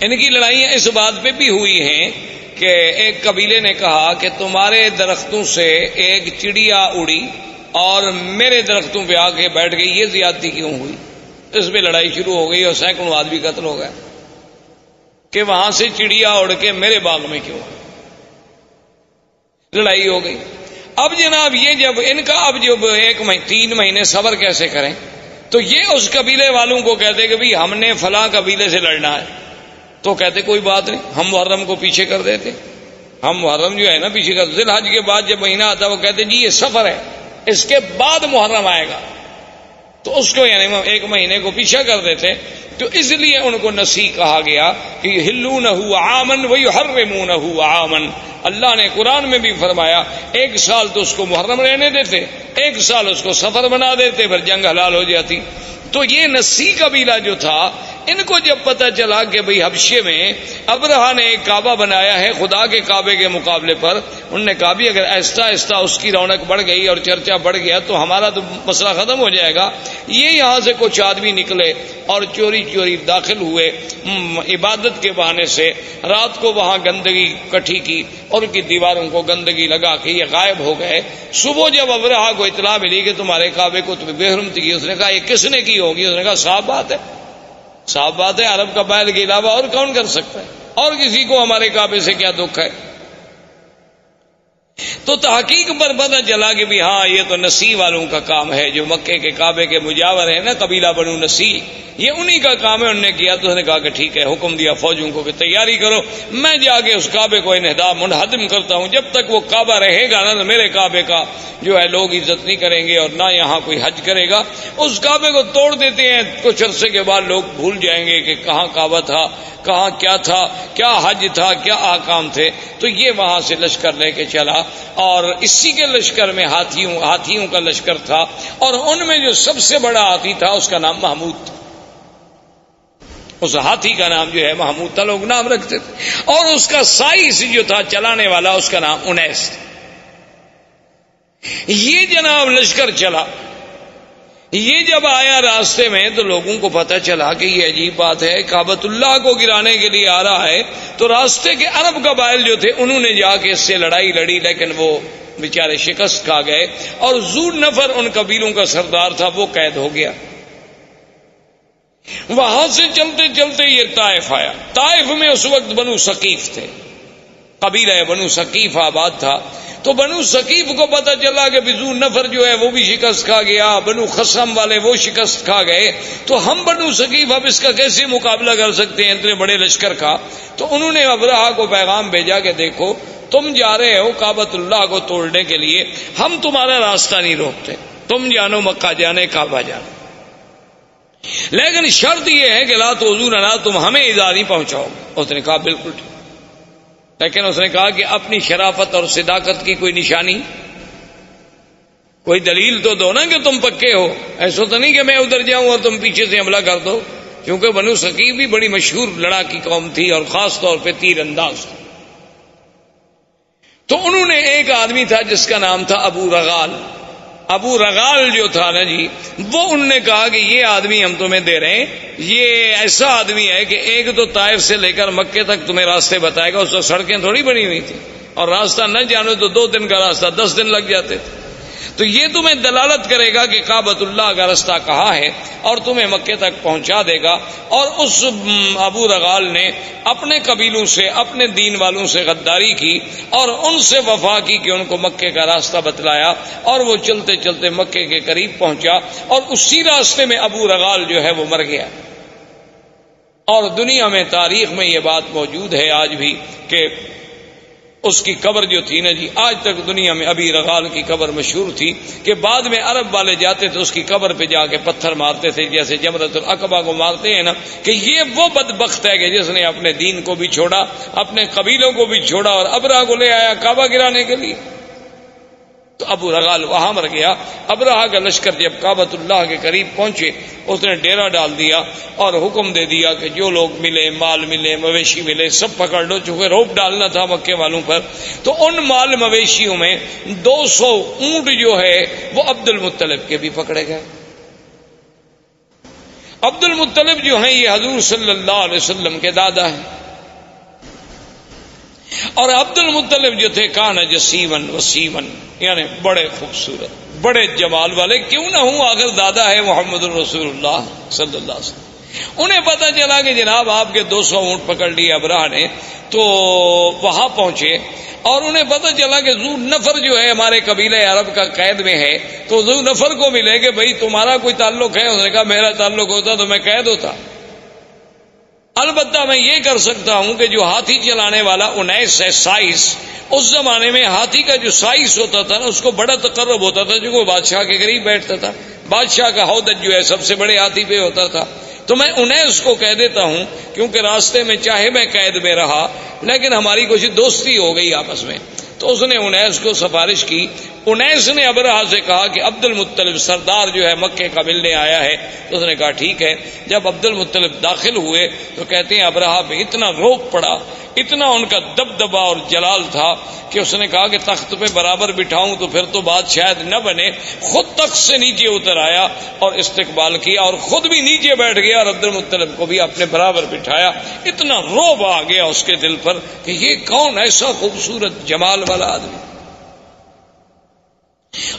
ان کی لڑائیاں اس بات پہ بھی ہوئی ہیں کہ ایک قبیلے نے کہا کہ تمہارے درختوں سے ایک چڑیا اڑی اور میرے درختوں پہ آ کے بیٹھ گئی، یہ زیادتی کیوں ہوئی؟ اس پہ لڑائی شروع ہو گئی اور سینکڑوں آدمی قتل ہو گئے کہ وہاں سے چڑیا اڑ کے میرے باغ میں کیوں؟ لڑائی ہو گئی۔ اب جناب یہ جب ان کا اب جب 3 مہینے صبر کیسے کریں، تو یہ اس قبیلے والوں کو کہتے کہ بھئی ہم نے فلاں قبیلے سے لڑنا ہے، تو کہتے کوئی بات نہیں، ہم محرم کو پیچھے کر دیتے، ہم محرم جو ہے نا پیچھے کر، ذی الحج کے بعد جب مہینہ آتا وہ کہتے جی یہ سفر ہے، اس کے بعد محرم آئے گا، تو اس کو یعنی 1 مہینے کو پیچھے کر دیتے۔ تو اس لیے ان کو نسیع کہا گیا کہ یحلونہ عاما ویحرمونہ عاما۔ اللہ نے قرآن میں بھی فرمایا 1 سال تو اس کو محرم رہنے دیتے، 1 سال اس کو سفر بنا دیتے، پھر جنگ حلال ہو جاتی۔ تو یہ نسیع قبیلہ جو تھا، ان کو جب پتہ چلا کہ بھئی حبشے میں ابرہہ نے ایک کعبہ بنایا ہے خدا کے کعبے کے مقابلے پر، انہوں نے کہا بھی اگر آہستہ آہستہ اس کی رونق بڑھ گئی اور چرچا بڑھ گیا تو ہمارا تو مسئلہ ختم ہو جائے گا۔ یہ یہاں سے کچھ آدمی نکلے اور چوری چوری داخل ہوئے، عبادت کے بہانے سے رات کو وہاں گندگی کٹھی کی اور ان کی دیواروں کو گندگی لگا کے یہ غائب ہو گئے۔ صبح جب ابرہہ کو اطلاع ملی کہ تمہارے کعبے کو تمہیں بے حرمتی کی، اس نے کہا یہ کس نے کی ہوگی؟ اس نے کہا صاف بات ہے، صاف بات ہے، عرب قبائل کے علاوہ اور کون کر سکتا ہے، اور کسی کو ہمارے کعبے سے کیا دکھ ہے؟ تو تحقیق پر پتہ چلا کہ بھی ہاں یہ تو نسیع والوں کا کام ہے، جو مکے کے کعبے کے مجاور ہیں نا، قبیلہ بنو نسیع، یہ انہی کا کام ہے۔ انہوں نے کیا تو انہوں نے کہا کہ ٹھیک ہے، حکم دیا فوجوں کو کہ تیاری کرو، میں جا کے اس کعبے کو منہدم کرتا ہوں، جب تک وہ کعبہ رہے گا نا تو میرے کعبے کا جو ہے لوگ عزت نہیں کریں گے اور نہ یہاں کوئی حج کرے گا۔ اس کعبے کو توڑ دیتے ہیں، کچھ عرصے کے بعد لوگ بھول جائیں گے کہ کہاں کعبہ تھا، کہاں کیا تھا، کیا حج تھا، کیا احکام تھے۔ تو یہ وہاں سے لشکر لے کے چلا، اور اسی کے لشکر میں ہاتھیوں کا لشکر تھا، اور ان میں جو سب سے بڑا ہاتھی تھا اس کا نام محمود تھا۔ اس ہاتھی کا نام جو ہے محمود تھا، لوگ نام رکھتے تھے، اور اس کا سائز جو تھا چلانے والا اس کا نام انیس تھا۔ یہ جناب لشکر چلا، یہ جب آیا راستے میں تو لوگوں کو پتہ چلا کہ یہ عجیب بات ہے، کعبۃ اللہ کو گرانے کے لیے آ رہا ہے۔ تو راستے کے عرب قبائل جو تھے انہوں نے جا کے اس سے لڑائی لڑی، لیکن وہ بیچارے شکست کھا گئے، اور ذو نفر ان قبیلوں کا سردار تھا، وہ قید ہو گیا۔ وہاں سے چلتے چلتے یہ طائف آیا۔ طائف میں اس وقت بنو ثقیف تھے، قبیلہ بنو ثقیف آباد تھا۔ تو بنو ثقیف کو پتہ چلا کہ ذو نفر جو ہے وہ بھی شکست کھا گیا، بنو خصم والے وہ شکست کھا گئے، تو ہم بنو ثقیف اب اس کا کیسے مقابلہ کر سکتے ہیں اتنے بڑے لشکر کا؟ تو انہوں نے ابرہہ کو پیغام بھیجا کہ دیکھو تم جا رہے ہو کعبۃ اللہ کو توڑنے کے لیے، ہم تمہارا راستہ نہیں روکتے، تم جانو مکہ جانے، کعبہ جانے، لیکن شرط یہ ہے کہ لا تؤذوننا، تم ہمیں ایذا نہیں پہنچاؤ۔ اس نے کہا بالکل ٹھیک، لیکن اس نے کہا کہ اپنی شرافت اور صداقت کی کوئی نشانی، کوئی دلیل تو دو نا کہ تم پکے ہو، ایسا تو نہیں کہ میں ادھر جاؤں اور تم پیچھے سے حملہ کر دو، کیونکہ بنو ثقیف بھی بڑی مشہور لڑاکی قوم تھی اور خاص طور پہ تیر انداز تھی۔ تو انہوں نے ایک آدمی تھا جس کا نام تھا ابو رغال، ابو رغال جو تھا نا جی، وہ انہوں نے کہا کہ یہ آدمی ہم تمہیں دے رہے ہیں، یہ ایسا آدمی ہے کہ ایک تو طائف سے لے کر مکے تک تمہیں راستے بتائے گا، اس وقت سڑکیں تھوڑی بنی ہوئی تھی، اور راستہ نہ جانو تو 2 دن کا راستہ 10 دن لگ جاتے تھے، تو یہ تمہیں دلالت کرے گا کہ کعبۃ اللہ کا راستہ کہاں ہے اور تمہیں مکے تک پہنچا دے گا۔ اور اس ابو رغال نے اپنے قبیلوں سے، اپنے دین والوں سے غداری کی اور ان سے وفا کی کہ ان کو مکے کا راستہ بتلایا، اور وہ چلتے چلتے مکے کے قریب پہنچا، اور اسی راستے میں ابو رغال جو ہے وہ مر گیا۔ اور دنیا میں تاریخ میں یہ بات موجود ہے آج بھی کہ اس کی قبر جو تھی نا جی، آج تک دنیا میں ابی رغال کی قبر مشہور تھی کہ بعد میں عرب والے جاتے تھے اس کی قبر پہ جا کے پتھر مارتے تھے، جیسے جمرۃ العقبہ کو مارتے ہیں نا، کہ یہ وہ بدبخت ہے کہ جس نے اپنے دین کو بھی چھوڑا، اپنے قبیلوں کو بھی چھوڑا، اور ابرہہ کو لے آیا کعبہ گرانے کے لیے۔ تو ابو رغال وہاں مر گیا۔ ابرہہ کا لشکر جب کعبۃ اللہ کے قریب پہنچے، اس نے ڈیرا ڈال دیا اور حکم دے دیا کہ جو لوگ ملے، مال ملے، مویشی ملے، سب پکڑ لو، چونکہ روپ ڈالنا تھا مکے والوں پر۔ تو ان مال مویشیوں میں 200 اونٹ جو ہے وہ عبد المطلب کے بھی پکڑے گئے۔ عبد المطلب جو ہیں یہ حضور صلی اللہ علیہ وسلم کے دادا ہیں، اور عبد المطلب جو تھے کان جسیمن وسیمن، یعنی بڑے خوبصورت، بڑے جمال والے، کیوں نہ ہوں آخر دادا ہے محمد الرسول اللہ صلی اللہ علیہ وسلم۔ انہیں پتہ چلا کہ جناب آپ کے 200 اونٹ پکڑ لیے ابرہہ نے، تو وہاں پہنچے، اور انہیں پتہ چلا کہ ذو نفر جو ہے ہمارے قبیلہ عرب کا قید میں ہے، تو ذو نفر کو ملے کہ بھئی تمہارا کوئی تعلق ہے؟ اس نے کہا میرا تعلق ہوتا تو میں قید ہوتا، البتہ میں یہ کر سکتا ہوں کہ جو ہاتھی چلانے والا انیس ہے، سائس، اس زمانے میں ہاتھی کا جو سائس ہوتا تھا نا، اس کو بڑا تقرب ہوتا تھا، جو وہ بادشاہ کے قریب بیٹھتا تھا، بادشاہ کا ہودج جو ہے سب سے بڑے ہاتھی پہ ہوتا تھا، تو میں انیس کو کہہ دیتا ہوں، کیونکہ راستے میں چاہے میں قید میں رہا لیکن ہماری کچھ دوستی ہو گئی آپس میں۔ تو اس نے انیس کو سفارش کی۔ انیس نے ابرہہ سے کہا کہ عبد المطلب سردار جو ہے مکے کا ملنے آیا ہے، تو اس نے کہا ٹھیک ہے۔ جب عبد المطلب داخل ہوئے تو کہتے ہیں ابرہہ پہ اتنا روب پڑا، اتنا ان کا دبدبا اور جلال تھا کہ اس نے کہا کہ تخت پہ برابر بٹھاؤں تو پھر تو بات شاید نہ بنے، خود تخت سے نیچے اتر آیا اور استقبال کیا، اور خود بھی نیچے بیٹھ گیا اور عبد المطلب کو بھی اپنے برابر بٹھایا۔ اتنا روب آ گیا اس کے دل پر کہ یہ کون ایسا خوبصورت جمال والا آدمی۔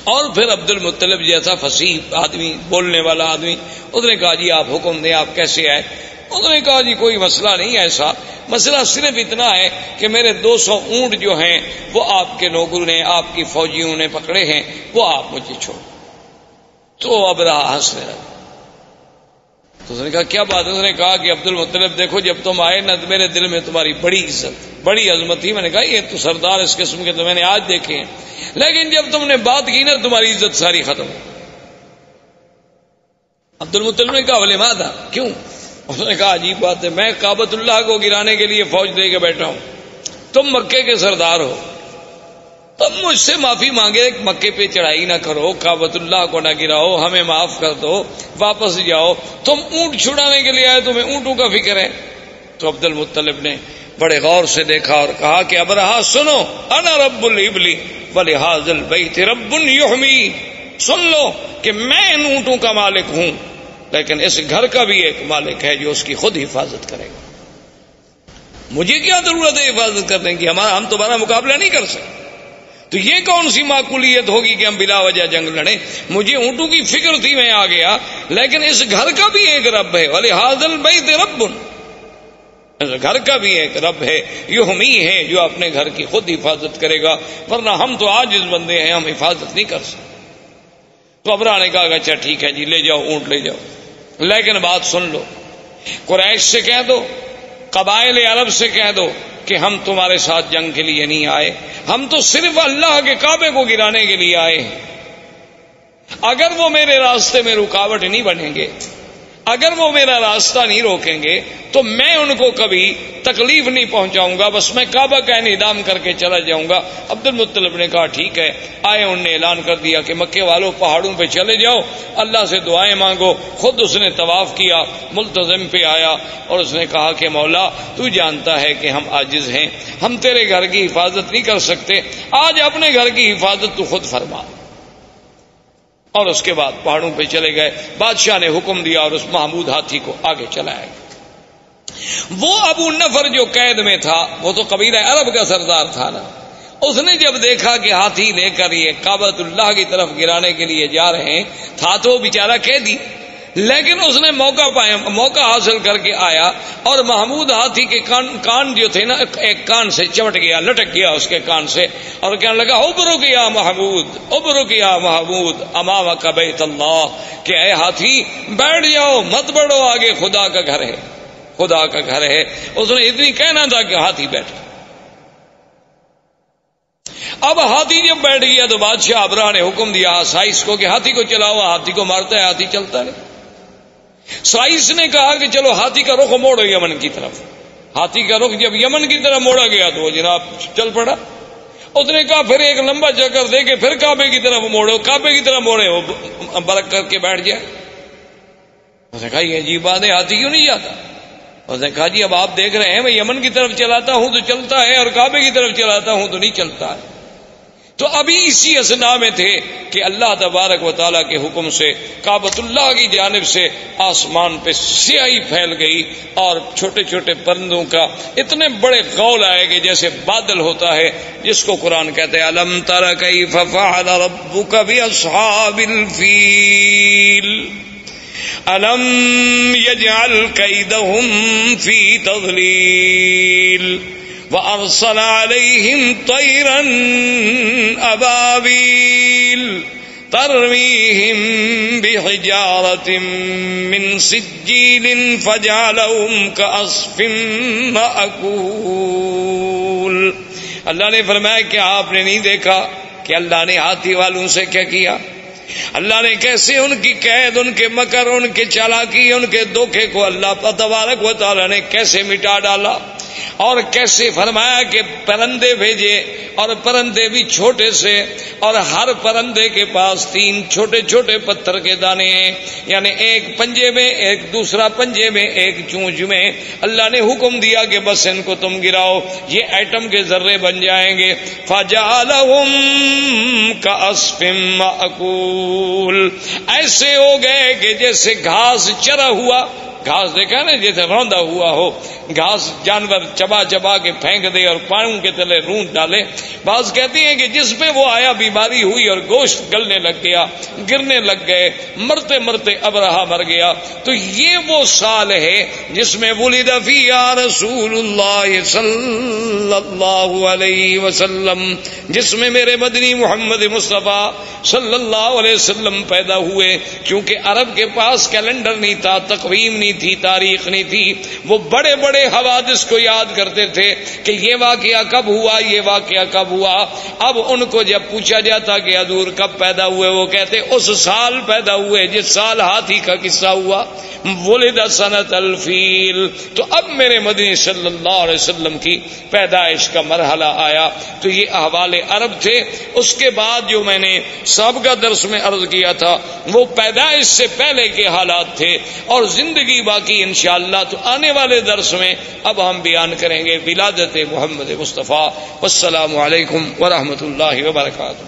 اور پھر عبد المطلب جیسا فصیح آدمی، بولنے والا آدمی، اس نے کہا جی آپ حکم دیں، آپ کیسے آئے؟ اس نے کہا جی کوئی مسئلہ نہیں ایسا، مسئلہ صرف اتنا ہے کہ میرے 200 اونٹ جو ہیں وہ آپ کے لوگوں نے، آپ کی فوجیوں نے پکڑے ہیں، وہ آپ مجھے چھوڑ۔ تو ابرہہ ہنسنے لگا۔ تو اس نے کہا کیا بات ہے؟ اس نے کہا کہ عبد المطلب دیکھو جب تم آئے نا میرے دل میں تمہاری بڑی عزت، بڑی عظمت تھی۔ میں نے کہا یہ تو سردار اس قسم کے تو میں نے آج دیکھے ہیں، لیکن جب تم نے بات کی نا تمہاری عزت ساری ختم ہو۔ عبد المطلب نے کہا ولی ماذا، کیوں؟ اس نے کہا عجیب بات ہے، میں کعبۃ اللہ کو گرانے کے لیے فوج دے کے بیٹھا ہوں، تم مکے کے سردار ہو، تم مجھ سے معافی مانگے، مکے پہ چڑھائی نہ کرو، کعبۃ اللہ کو نہ گراؤ، ہمیں معاف کر دو، واپس جاؤ، تم اونٹ چھڑانے کے لیے آئے، تمہیں اونٹوں کا فکر ہے۔ تو عبد المطلب نے بڑے غور سے دیکھا اور کہا کہ ابرہہ سنو، انا رب الابل ولہذا البیت رب یحمی، سن لو کہ میں ان اونٹوں کا مالک ہوں، لیکن اس گھر کا بھی ایک مالک ہے جو اس کی خود حفاظت کرے گا، مجھے کیا ضرورت ہے حفاظت کرنے کی، ہم تمہارا مقابلہ نہیں کر سکتے، تو یہ کون سی معقولیت ہوگی کہ ہم بلا وجہ جنگ لڑیں؟ مجھے اونٹوں کی فکر تھی، میں آ گیا، لیکن اس گھر کا بھی ایک رب ہے، ولہذا البیت رب، گھر کا بھی ایک رب ہے، یحمی ہے جو اپنے گھر کی خود حفاظت کرے گا، ورنہ ہم تو عاجز بندے ہیں، ہم حفاظت نہیں کر سکتے۔ تو ابرہہ نے کہا کہ اچھا ٹھیک ہے جی، لے جاؤ اونٹ لے جاؤ، لیکن بات سن لو، قریش سے کہہ دو، قبائل عرب سے کہہ دو کہ ہم تمہارے ساتھ جنگ کے لیے نہیں آئے، ہم تو صرف اللہ کے کعبے کو گرانے کے لیے آئے ہیں۔ اگر وہ میرے راستے میں رکاوٹ نہیں بنیں گے، اگر وہ میرا راستہ نہیں روکیں گے تو میں ان کو کبھی تکلیف نہیں پہنچاؤں گا، بس میں کعبہ کا انہدام کر کے چلا جاؤں گا۔ عبد المطلب نے کہا ٹھیک ہے، آئے، انہوں نے اعلان کر دیا کہ مکے والوں پہاڑوں پہ چلے جاؤ، اللہ سے دعائیں مانگو۔ خود اس نے طواف کیا، ملتزم پہ آیا اور اس نے کہا کہ مولا تو جانتا ہے کہ ہم عاجز ہیں، ہم تیرے گھر کی حفاظت نہیں کر سکتے، آج اپنے گھر کی حفاظت تو خود فرما۔ اور اس کے بعد پہاڑوں پہ چلے گئے، بادشاہ نے حکم دیا اور اس محمود ہاتھی کو آگے چلایا گیا۔ وہ ابو نفر جو قید میں تھا، وہ تو قبیلہ عرب کا سردار تھا نا، اس نے جب دیکھا کہ ہاتھی لے کر یہ کعبۃ اللہ کی طرف گرانے کے لیے جا رہے ہیں، تھا تو بیچارہ قیدی، لیکن اس نے موقع حاصل کر کے آیا اور محمود ہاتھی کے کان جو تھے نا، ایک کان سے چمٹ گیا، لٹک گیا اس کے کان سے، اور کہنے لگا ابرک یا محمود، ابرک یا محمود امامک بیت اللہ، کہ اے ہاتھی بیٹھ جاؤ، مت بڑھو، آگے خدا کا گھر ہے، خدا کا گھر ہے۔ اس نے اتنی کہنا تھا کہ ہاتھی بیٹھ۔ اب ہاتھی جب بیٹھ گیا تو بادشاہ ابرہہ نے حکم دیا سائس کو کہ ہاتھی کو چلاؤ، ہاتھی کو مارتا ہے، ہاتھی چلتا نہیں۔ سائس نے کہا کہ چلو ہاتھی کا رخ موڑو یمن کی طرف۔ ہاتھی کا رخ جب یمن کی طرف موڑا گیا تو وہ جناب چل پڑا۔ اس نے کہا پھر ایک لمبا چکر دے کے پھر کعبے کی طرف موڑو، کعبے کی طرف موڑے، وہ برک کر کے بیٹھ جائے۔ اس نے کہا یہ عجیب بات ہے، ہاتھی کیوں نہیں جاتا؟ اس نے کہا جی اب آپ دیکھ رہے ہیں میں یمن کی طرف چلاتا ہوں تو چلتا ہے، اور کعبے کی طرف چلاتا ہوں تو نہیں چلتا ہے۔ تو ابھی اسی اثناء میں تھے کہ اللہ تبارک و تعالیٰ کے حکم سے کعبۃ اللہ کی جانب سے آسمان پہ سیاہی پھیل گئی، اور چھوٹے چھوٹے پرندوں کا اتنے بڑے غول آئے کہ جیسے بادل ہوتا ہے، جس کو قرآن کہتے ہیں الم تر کیف فعل ربک باصحاب الفیل الم یجعل کیدہم فی تضلیل وَأَرْسَلَ عَلَيْهِمْ طَيْرًا أَبَابِيلَ تَرْمِيهِمْ بِحِجَارَةٍ مِّن سِجِّيلٍ فَجَعَلَهُمْ كَعَصْفٍ مَّأْكُولٍ۔ اللہ نے فرمایا کہ آپ نے نہیں دیکھا کہ اللہ نے ہاتھی والوں سے کیا کیا؟ اللہ نے کیسے ان کی قید، ان کے مکر، ان کے چالاکی، ان کے دھوکے کو اللہ تبارک و تعالیٰ نے کیسے مٹا ڈالا، اور کیسے فرمایا کہ پرندے بھیجے، اور پرندے بھی چھوٹے سے، اور ہر پرندے کے پاس 3 چھوٹے چھوٹے پتھر کے دانے ہیں، یعنی ایک پنجے میں، ایک دوسرا پنجے میں، ایک چونچ میں۔ اللہ نے حکم دیا کہ بس ان کو تم گراؤ، یہ ایٹم کے ذرے بن جائیں گے۔ فَجَعَلَهُمْ كَعَصْفٍ مَّأْكُولٍ، ایسے ہو گئے کہ جیسے گھاس چرا ہوا، گھاس دیکھا نا جیسے روندا ہوا ہو، گھاس جانور چبا چبا کے پھینک دے اور پاؤں کے تلے رونت ڈالے۔ بعض کہتے ہیں کہ جس پہ وہ آیا بیماری ہوئی اور گوشت گلنے لگ گیا، گرنے لگ گئے، مرتے مرتے ابرہہ مر گیا۔ تو یہ وہ سال ہے جس میں ولد فیہ رسول اللہ صلی اللہ علیہ وسلم، جس میں میرے مدنی محمد مصطفیٰ صلی اللہ علیہ وسلم پیدا ہوئے۔ کیونکہ عرب کے پاس کیلنڈر نہیں تھا، تقویم نہیں تھی، تاریخ نہیں تھی، وہ بڑے بڑے حوادث کو یاد کرتے تھے کہ یہ واقعہ کب ہوا، یہ واقعہ کب ہوا۔ اب ان کو جب پوچھا جاتا کہ حضور کب پیدا ہوئے، وہ کہتے اس سال پیدا ہوئے جس سال ہاتھی کا قصہ ہوا، ولد سنۃ الفیل۔ تو اب میرے مدنی صلی اللہ علیہ وسلم کی پیدائش کا مرحلہ آیا۔ تو یہ احوال عرب تھے۔ اس کے بعد جو میں نے سابقہ درس میں عرض کیا تھا وہ پیدائش سے پہلے کے حالات تھے، اور زندگی باقی انشاءاللہ تو آنے والے درس میں اب ہم بیان کریں گے ولادت محمد مصطفیٰ۔ والسلام علیکم ورحمۃ اللہ وبرکاتہ۔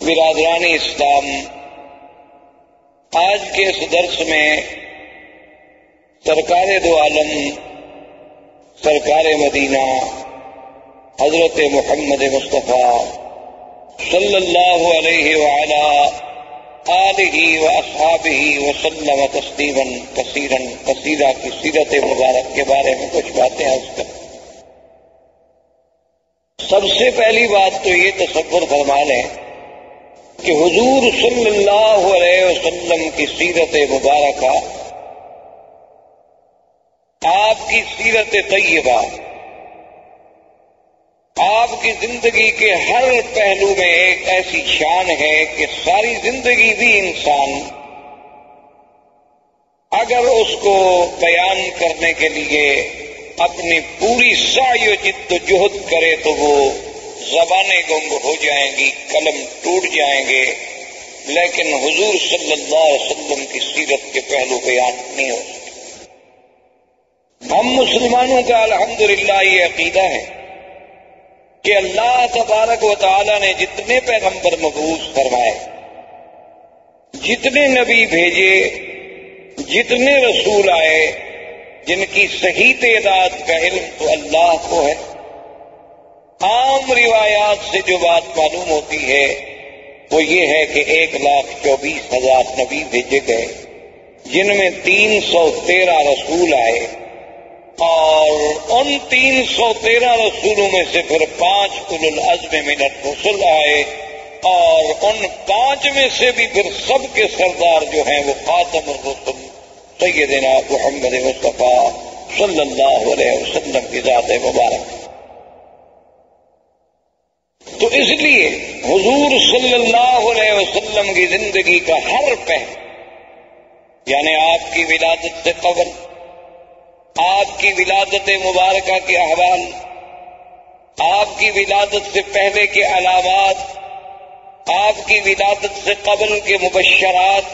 برادران اسلام، آج کے اس درس میں سرکار دو عالم، سرکار مدینہ حضرت محمد مصطفیٰ صلی اللہ علیہ وعلا آلہ و اصحابہ وسلم تسلیما کثیرا کثیرا کی سیرت مبارک کے بارے میں کچھ باتیں عرض کریں۔ سب سے پہلی بات تو یہ تصور فرما لیں کہ حضور صلی اللہ علیہ وسلم کی سیرت مبارکہ، آپ کی سیرت طیبہ، آپ کی زندگی کے ہر پہلو میں ایک ایسی شان ہے کہ ساری زندگی بھی انسان اگر اس کو بیان کرنے کے لیے اپنی پوری سعی و جد و جہد کرے تو وہ زبانیں گنگ ہو جائیں گی، قلم ٹوٹ جائیں گے، لیکن حضور صلی اللہ علیہ وسلم کی سیرت کے پہلو بیان نہیں ہو سکتے۔ ہم مسلمانوں کا الحمدللہ یہ عقیدہ ہے کہ اللہ تبارک و تعالی نے جتنے پیغمبر مبعوث فرمائے، جتنے نبی بھیجے، جتنے رسول آئے، جن کی صحیح تعداد کا علم تو اللہ کو ہے۔ عام روایات سے جو بات معلوم ہوتی ہے وہ یہ ہے کہ 1,24,000 نبی بھیجے گئے، جن میں 313 رسول آئے، اور ان 313 رسولوں میں سے پھر 5 اولو العزم من الرسل آئے، اور ان 5 میں سے بھی پھر سب کے سردار جو ہیں وہ خاتم الرسل سیدنا محمد مصطفیٰ صلی اللہ علیہ وسلم کی ذات مبارک۔ تو اس لیے حضور صلی اللہ علیہ وسلم کی زندگی کا ہر پہلو، یعنی آپ کی ولادت سے قبل، آپ کی ولادت مبارکہ کے احوال، آپ کی ولادت سے پہلے کے علامات، آپ کی ولادت سے قبل کے مبشرات،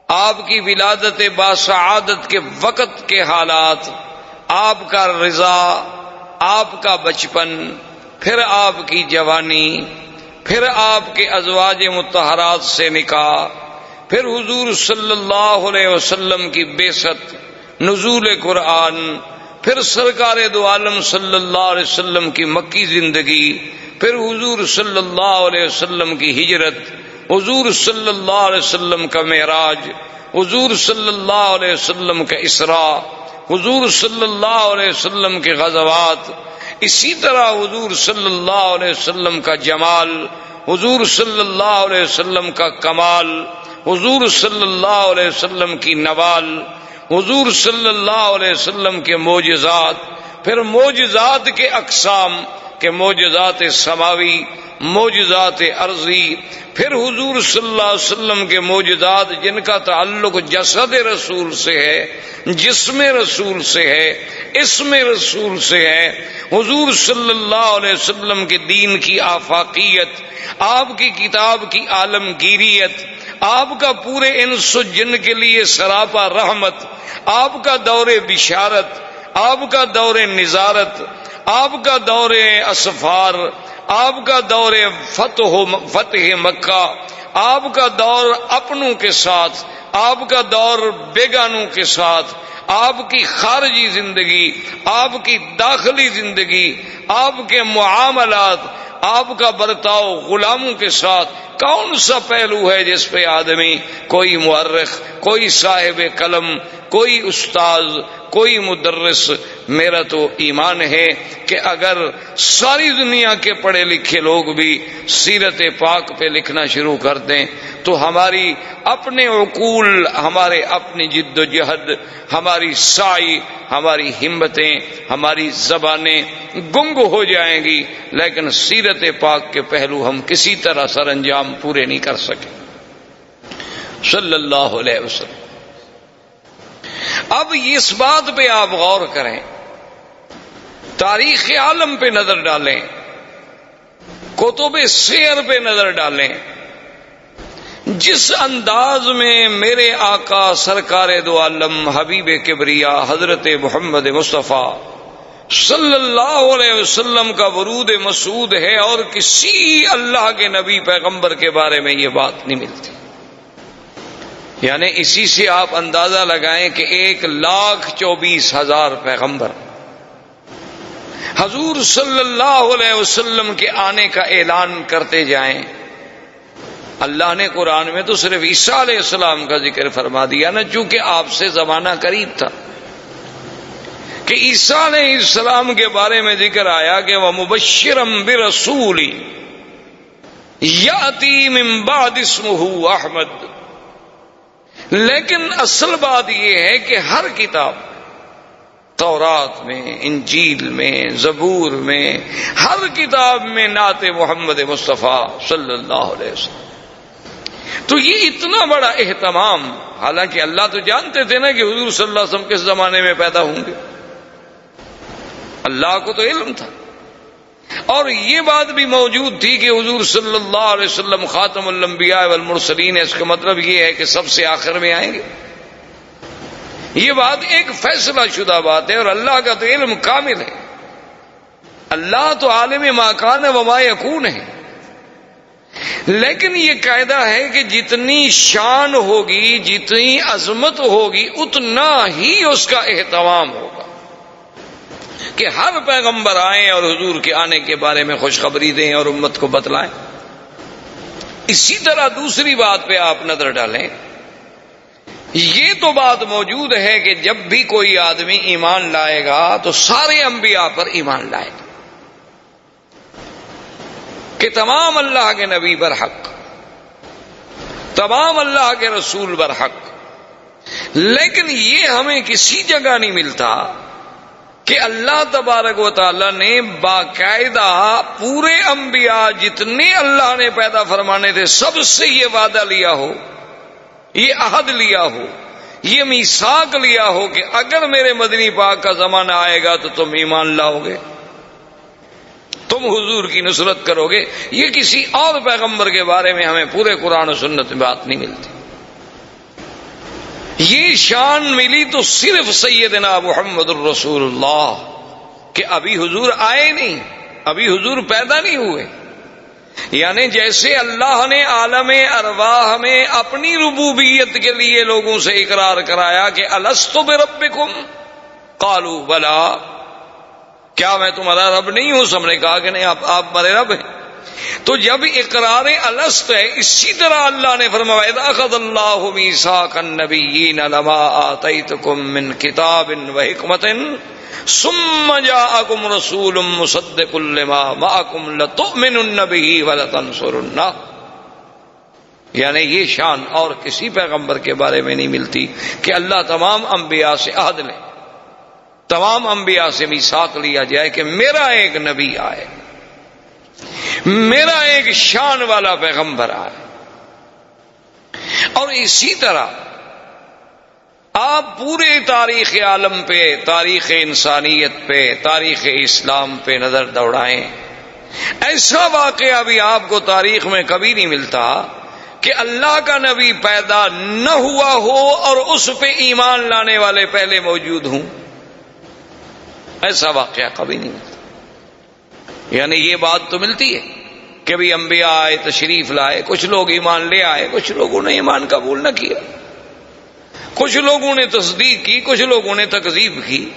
آپ کی ولادت باسعادت کے وقت کے حالات، آپ کا رضا، آپ کا بچپن، پھر آپ کی جوانی، پھر آپ کے ازواج مطہرات سے نکاح، پھر حضور صلی اللہ علیہ وسلم کی بعثت، نزول قرآن، پھر سرکار دو عالم صلی اللہ علیہ وسلم کی مکی زندگی، پھر حضور صلی اللہ علیہ وسلم کی ہجرت، حضور صلی اللہ علیہ وسلم کا معراج، حضور صلی اللہ علیہ وسلم کا اسراء، حضور صلی اللہ علیہ وسلم کے غزوات، اسی طرح حضور صلی اللہ علیہ وسلم کا جمال، حضور صلی اللہ علیہ وسلم کا کمال، حضور صلی اللہ علیہ وسلم کی نوال، حضور صلی اللہ علیہ وسلم کے معجزات، پھر معجزات کے اقسام کے معجزات سماوی، معجزات ارضی، پھر حضور صلی اللہ علیہ وسلم کے معجزات جن کا تعلق جسد رسول سے ہے، جسم رسول سے ہے، اسم رسول سے ہے، حضور صلی اللہ علیہ وسلم کے دین کی آفاقیت، آپ کی کتاب کی عالمگیریت، آپ کا پورے انس و جن کے لیے سراپا رحمت، آپ کا دور بشارت، آپ کا دور نظارت، آپ کا دور اسفار، آپ کا دور فتح مکہ، آپ کا دور اپنوں کے ساتھ، آپ کا دور بیگانوں کے ساتھ، آپ کی خارجی زندگی، آپ کی داخلی زندگی، آپ کے معاملات، آپ کا برتاؤ غلاموں کے ساتھ، کون سا پہلو ہے جس پہ آدمی، کوئی مورخ، کوئی صاحب قلم، کوئی استاذ، کوئی مدرس، میرا تو ایمان ہے کہ اگر ساری دنیا کے پڑھے لکھے لوگ بھی سیرت پاک پہ لکھنا شروع کر دیں تو ہماری اپنے عقول، ہمارے اپنی جد و جہد، ہماری سعی، ہماری ہمتیں، ہماری زبانیں گنگ ہو جائیں گی، لیکن سیرت پاک کے پہلو ہم کسی طرح سر انجام پورے نہیں کر سکے صلی اللہ علیہ وسلم۔ اب اس بات پہ آپ غور کریں، تاریخ عالم پہ نظر ڈالیں، کتب سیر پہ نظر ڈالیں، جس انداز میں میرے آقا سرکار دو عالم حبیب کبریا حضرت محمد مصطفیٰ صلی اللہ علیہ وسلم کا ورود مسعود ہے، اور کسی اللہ کے نبی پیغمبر کے بارے میں یہ بات نہیں ملتی۔ یعنی اسی سے آپ اندازہ لگائیں کہ 1,24,000 پیغمبر حضور صلی اللہ علیہ وسلم کے آنے کا اعلان کرتے جائیں، اللہ نے قرآن میں تو صرف عیسیٰ علیہ السلام کا ذکر فرما دیا نا، چونکہ آپ سے زمانہ قریب تھا، کہ عیسیٰ علیہ السلام کے بارے میں ذکر آیا کہ وَمُبَشِّرًا بِرَسُولٍ یَأْتِی مِن بَعْدِ اسْمُهُ احمد۔ لیکن اصل بات یہ ہے کہ ہر کتاب، تورات میں، انجیل میں، زبور میں، ہر کتاب میں نعت محمد مصطفیٰ صلی اللہ علیہ وسلم۔ تو یہ اتنا بڑا اہتمام، حالانکہ اللہ تو جانتے تھے نا کہ حضور صلی اللہ علیہ وسلم کس زمانے میں پیدا ہوں گے، اللہ کو تو علم تھا، اور یہ بات بھی موجود تھی کہ حضور صلی اللہ علیہ وسلم خاتم الانبیاء والمرسلین ہے، اس کا مطلب یہ ہے کہ سب سے آخر میں آئیں گے۔ یہ بات ایک فیصلہ شدہ بات ہے، اور اللہ کا تو علم کامل ہے، اللہ تو عالم ما کان وما یکون ہے۔ لیکن یہ قاعدہ ہے کہ جتنی شان ہوگی، جتنی عظمت ہوگی، اتنا ہی اس کا اہتمام ہوگا کہ ہر پیغمبر آئیں اور حضور کے آنے کے بارے میں خوشخبری دیں اور امت کو بتلائیں۔ اسی طرح دوسری بات پہ آپ نظر ڈالیں، یہ تو بات موجود ہے کہ جب بھی کوئی آدمی ایمان لائے گا تو سارے انبیاء پر ایمان لائے گا، کہ تمام اللہ کے نبی برحق، تمام اللہ کے رسول برحق۔ لیکن یہ ہمیں کسی جگہ نہیں ملتا کہ اللہ تبارک و تعالی نے باقاعدہ پورے انبیاء جتنے اللہ نے پیدا فرمانے تھے سب سے یہ وعدہ لیا ہو، یہ عہد لیا ہو، یہ میثاق لیا ہو کہ اگر میرے مدنی پاک کا زمانہ آئے گا تو تم ایمان لاؤ گے، تم حضور کی نصرت کرو گے۔ یہ کسی اور پیغمبر کے بارے میں ہمیں پورے قرآن و سنت میں بات نہیں ملتی۔ یہ شان ملی تو صرف سیدنا محمد الرسول اللہ، کہ ابھی حضور آئے نہیں، ابھی حضور پیدا نہیں ہوئے۔ یعنی جیسے اللہ نے عالم ارواح میں اپنی ربوبیت کے لیے لوگوں سے اقرار کرایا کہ الست بربکم قالوا بلا، کیا میں تمہارا رب نہیں ہوں؟ سب نے کہا کہ نہیں، آپ ہمارے رب ہیں۔ تو جب اقرار الست ہے، اسی طرح اللہ نے فرمایا اذ اخذ اللہ میثاق النبیین لما آتیتکم من کتاب وحکمت ثم جاءکم رسول مصدق لما معکم لتؤمنن به ولتنصرنہ۔ یعنی یہ شان اور کسی پیغمبر کے بارے میں نہیں ملتی کہ اللہ تمام انبیاء سے عہد لے، تمام انبیاء سے میثاق لیا جائے کہ میرا ایک نبی آئے، میرا ایک شان والا پیغمبر آئے۔ اور اسی طرح آپ پورے تاریخ عالم پہ، تاریخ انسانیت پہ، تاریخ اسلام پہ نظر دوڑائیں، ایسا واقعہ بھی آپ کو تاریخ میں کبھی نہیں ملتا کہ اللہ کا نبی پیدا نہ ہوا ہو اور اس پہ ایمان لانے والے پہلے موجود ہوں، ایسا واقعہ کبھی نہیں ملتا۔ یعنی یہ بات تو ملتی ہے کہ بھی انبیاء آئے، تشریف لائے، کچھ لوگ ایمان لے آئے، کچھ لوگوں نے ایمان قبول نہ کیا، کچھ لوگوں نے تصدیق کی، کچھ لوگوں نے تکذیب کی۔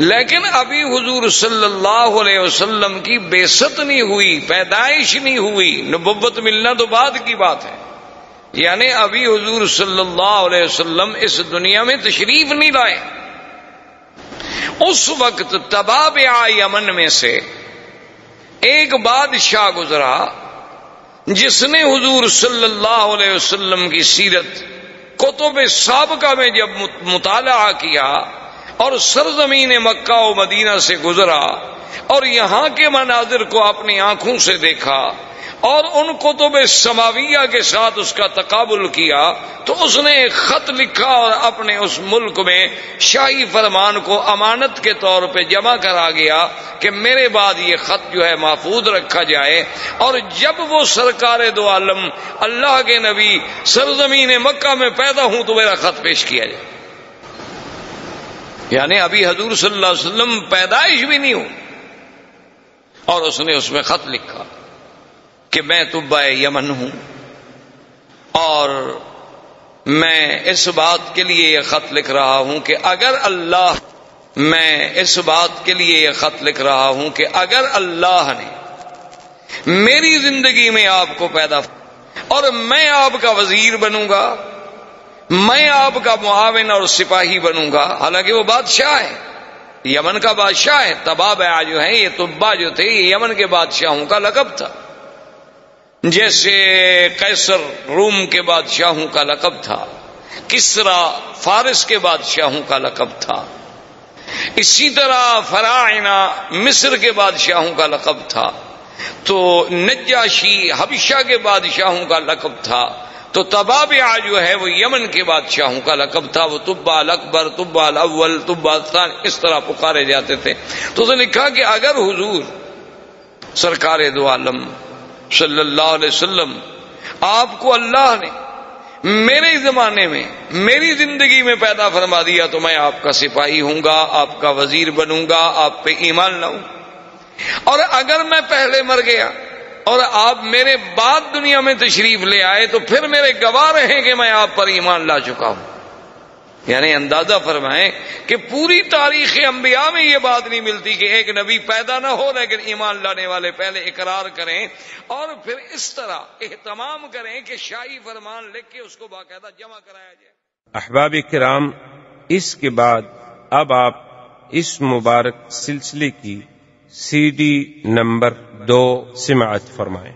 لیکن ابھی حضور صلی اللہ علیہ وسلم کی بعثت نہیں ہوئی، پیدائش نہیں ہوئی، نبوت ملنا تو بعد کی بات ہے۔ یعنی ابھی حضور صلی اللہ علیہ وسلم اس دنیا میں تشریف نہیں لائے۔ اس وقت تبابع یمن میں سے ایک بادشاہ گزرا جس نے حضور صلی اللہ علیہ وسلم کی سیرت کتب سابقہ میں جب مطالعہ کیا اور سرزمین مکہ و مدینہ سے گزرا اور یہاں کے مناظر کو اپنی آنکھوں سے دیکھا اور ان کتب سماویہ کے ساتھ اس کا تقابل کیا، تو اس نے ایک خط لکھا اور اپنے اس ملک میں شاہی فرمان کو امانت کے طور پہ جمع کرا گیا کہ میرے بعد یہ خط جو ہے محفوظ رکھا جائے، اور جب وہ سرکار دو عالم اللہ کے نبی سرزمین مکہ میں پیدا ہوں تو میرا خط پیش کیا جائے۔ یعنی ابھی حضور صلی اللہ علیہ وسلم پیدائش بھی نہیں ہوں، اور اس نے اس میں خط لکھا کہ میں طبع یمن ہوں، اور میں اس بات کے لیے یہ خط لکھ رہا ہوں کہ اگر اللہ اگر اللہ نے میری زندگی میں آپ کو پیدا اور میں آپ کا وزیر بنوں گا، میں آپ کا معاون اور سپاہی بنوں گا. حالانکہ وہ بادشاہ ہے، یمن کا بادشاہ ہے. تبابع جو ہیں یہ تبا جو تھے یہ یمن کے بادشاہوں کا لقب تھا، جیسے قیصر روم کے بادشاہوں کا لقب تھا، کسرا فارس کے بادشاہوں کا لقب تھا، اسی طرح فراعنہ مصر کے بادشاہوں کا لقب تھا، تو نجاشی حبشہ کے بادشاہوں کا لقب تھا. تو تبابع جو ہے وہ یمن کے بادشاہوں کا لقب تھا. وہ تبا الاکبر، تبا الاول، تبا الثانی اس طرح پکارے جاتے تھے. تو اس نے لکھا کہ اگر حضور سرکار دو عالم صلی اللہ علیہ وسلم آپ کو اللہ نے میرے زمانے میں میری زندگی میں پیدا فرما دیا تو میں آپ کا سپاہی ہوں گا، آپ کا وزیر بنوں گا، آپ پہ ایمان لاؤں. اور اگر میں پہلے مر گیا اور آپ میرے بعد دنیا میں تشریف لے آئے تو پھر میرے گواہ رہیں کہ میں آپ پر ایمان لا چکا ہوں. یعنی اندازہ فرمائیں کہ پوری تاریخ انبیاء میں یہ بات نہیں ملتی کہ ایک نبی پیدا نہ ہو لیکن ایمان لانے والے پہلے اقرار کریں اور پھر اس طرح اہتمام کریں کہ شاہی فرمان لکھ کے اس کو باقاعدہ جمع کرایا جائے. احباب کرام، اس کے بعد اب آپ اس مبارک سلسلے کی CD نمبر 2 سماعت فرمائیں.